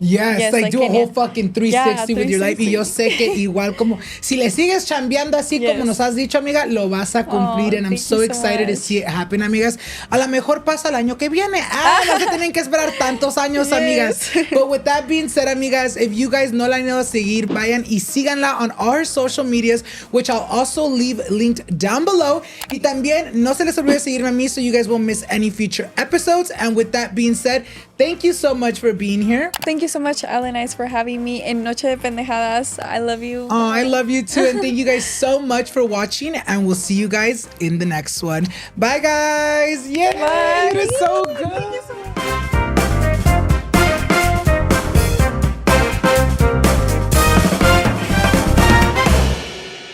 Yes, like do a whole fucking 360 with your life. Y yo 360. sé que igual como si le sigues chambeando así como nos has dicho, amiga, lo vas a cumplir. And I'm so excited to see it happen, amigas. A lo mejor pasa el año que viene. No se tienen que esperar tantos años, amigas. But with that being said, amigas, if you guys no la han ido a seguir, vayan y síganla on our social medias, which I'll also leave linked down below. Y también no se les olvide seguirme a mí so you guys won't miss any future episodes. And with that being said, thank you so much for being here. Thank you so much, Alannized, for having me in Noche de Pendejadas. I love you. Oh, I love you too. And thank you guys so much for watching. And we'll see you guys in the next one. Bye, guys. Yay! Bye. It was so good.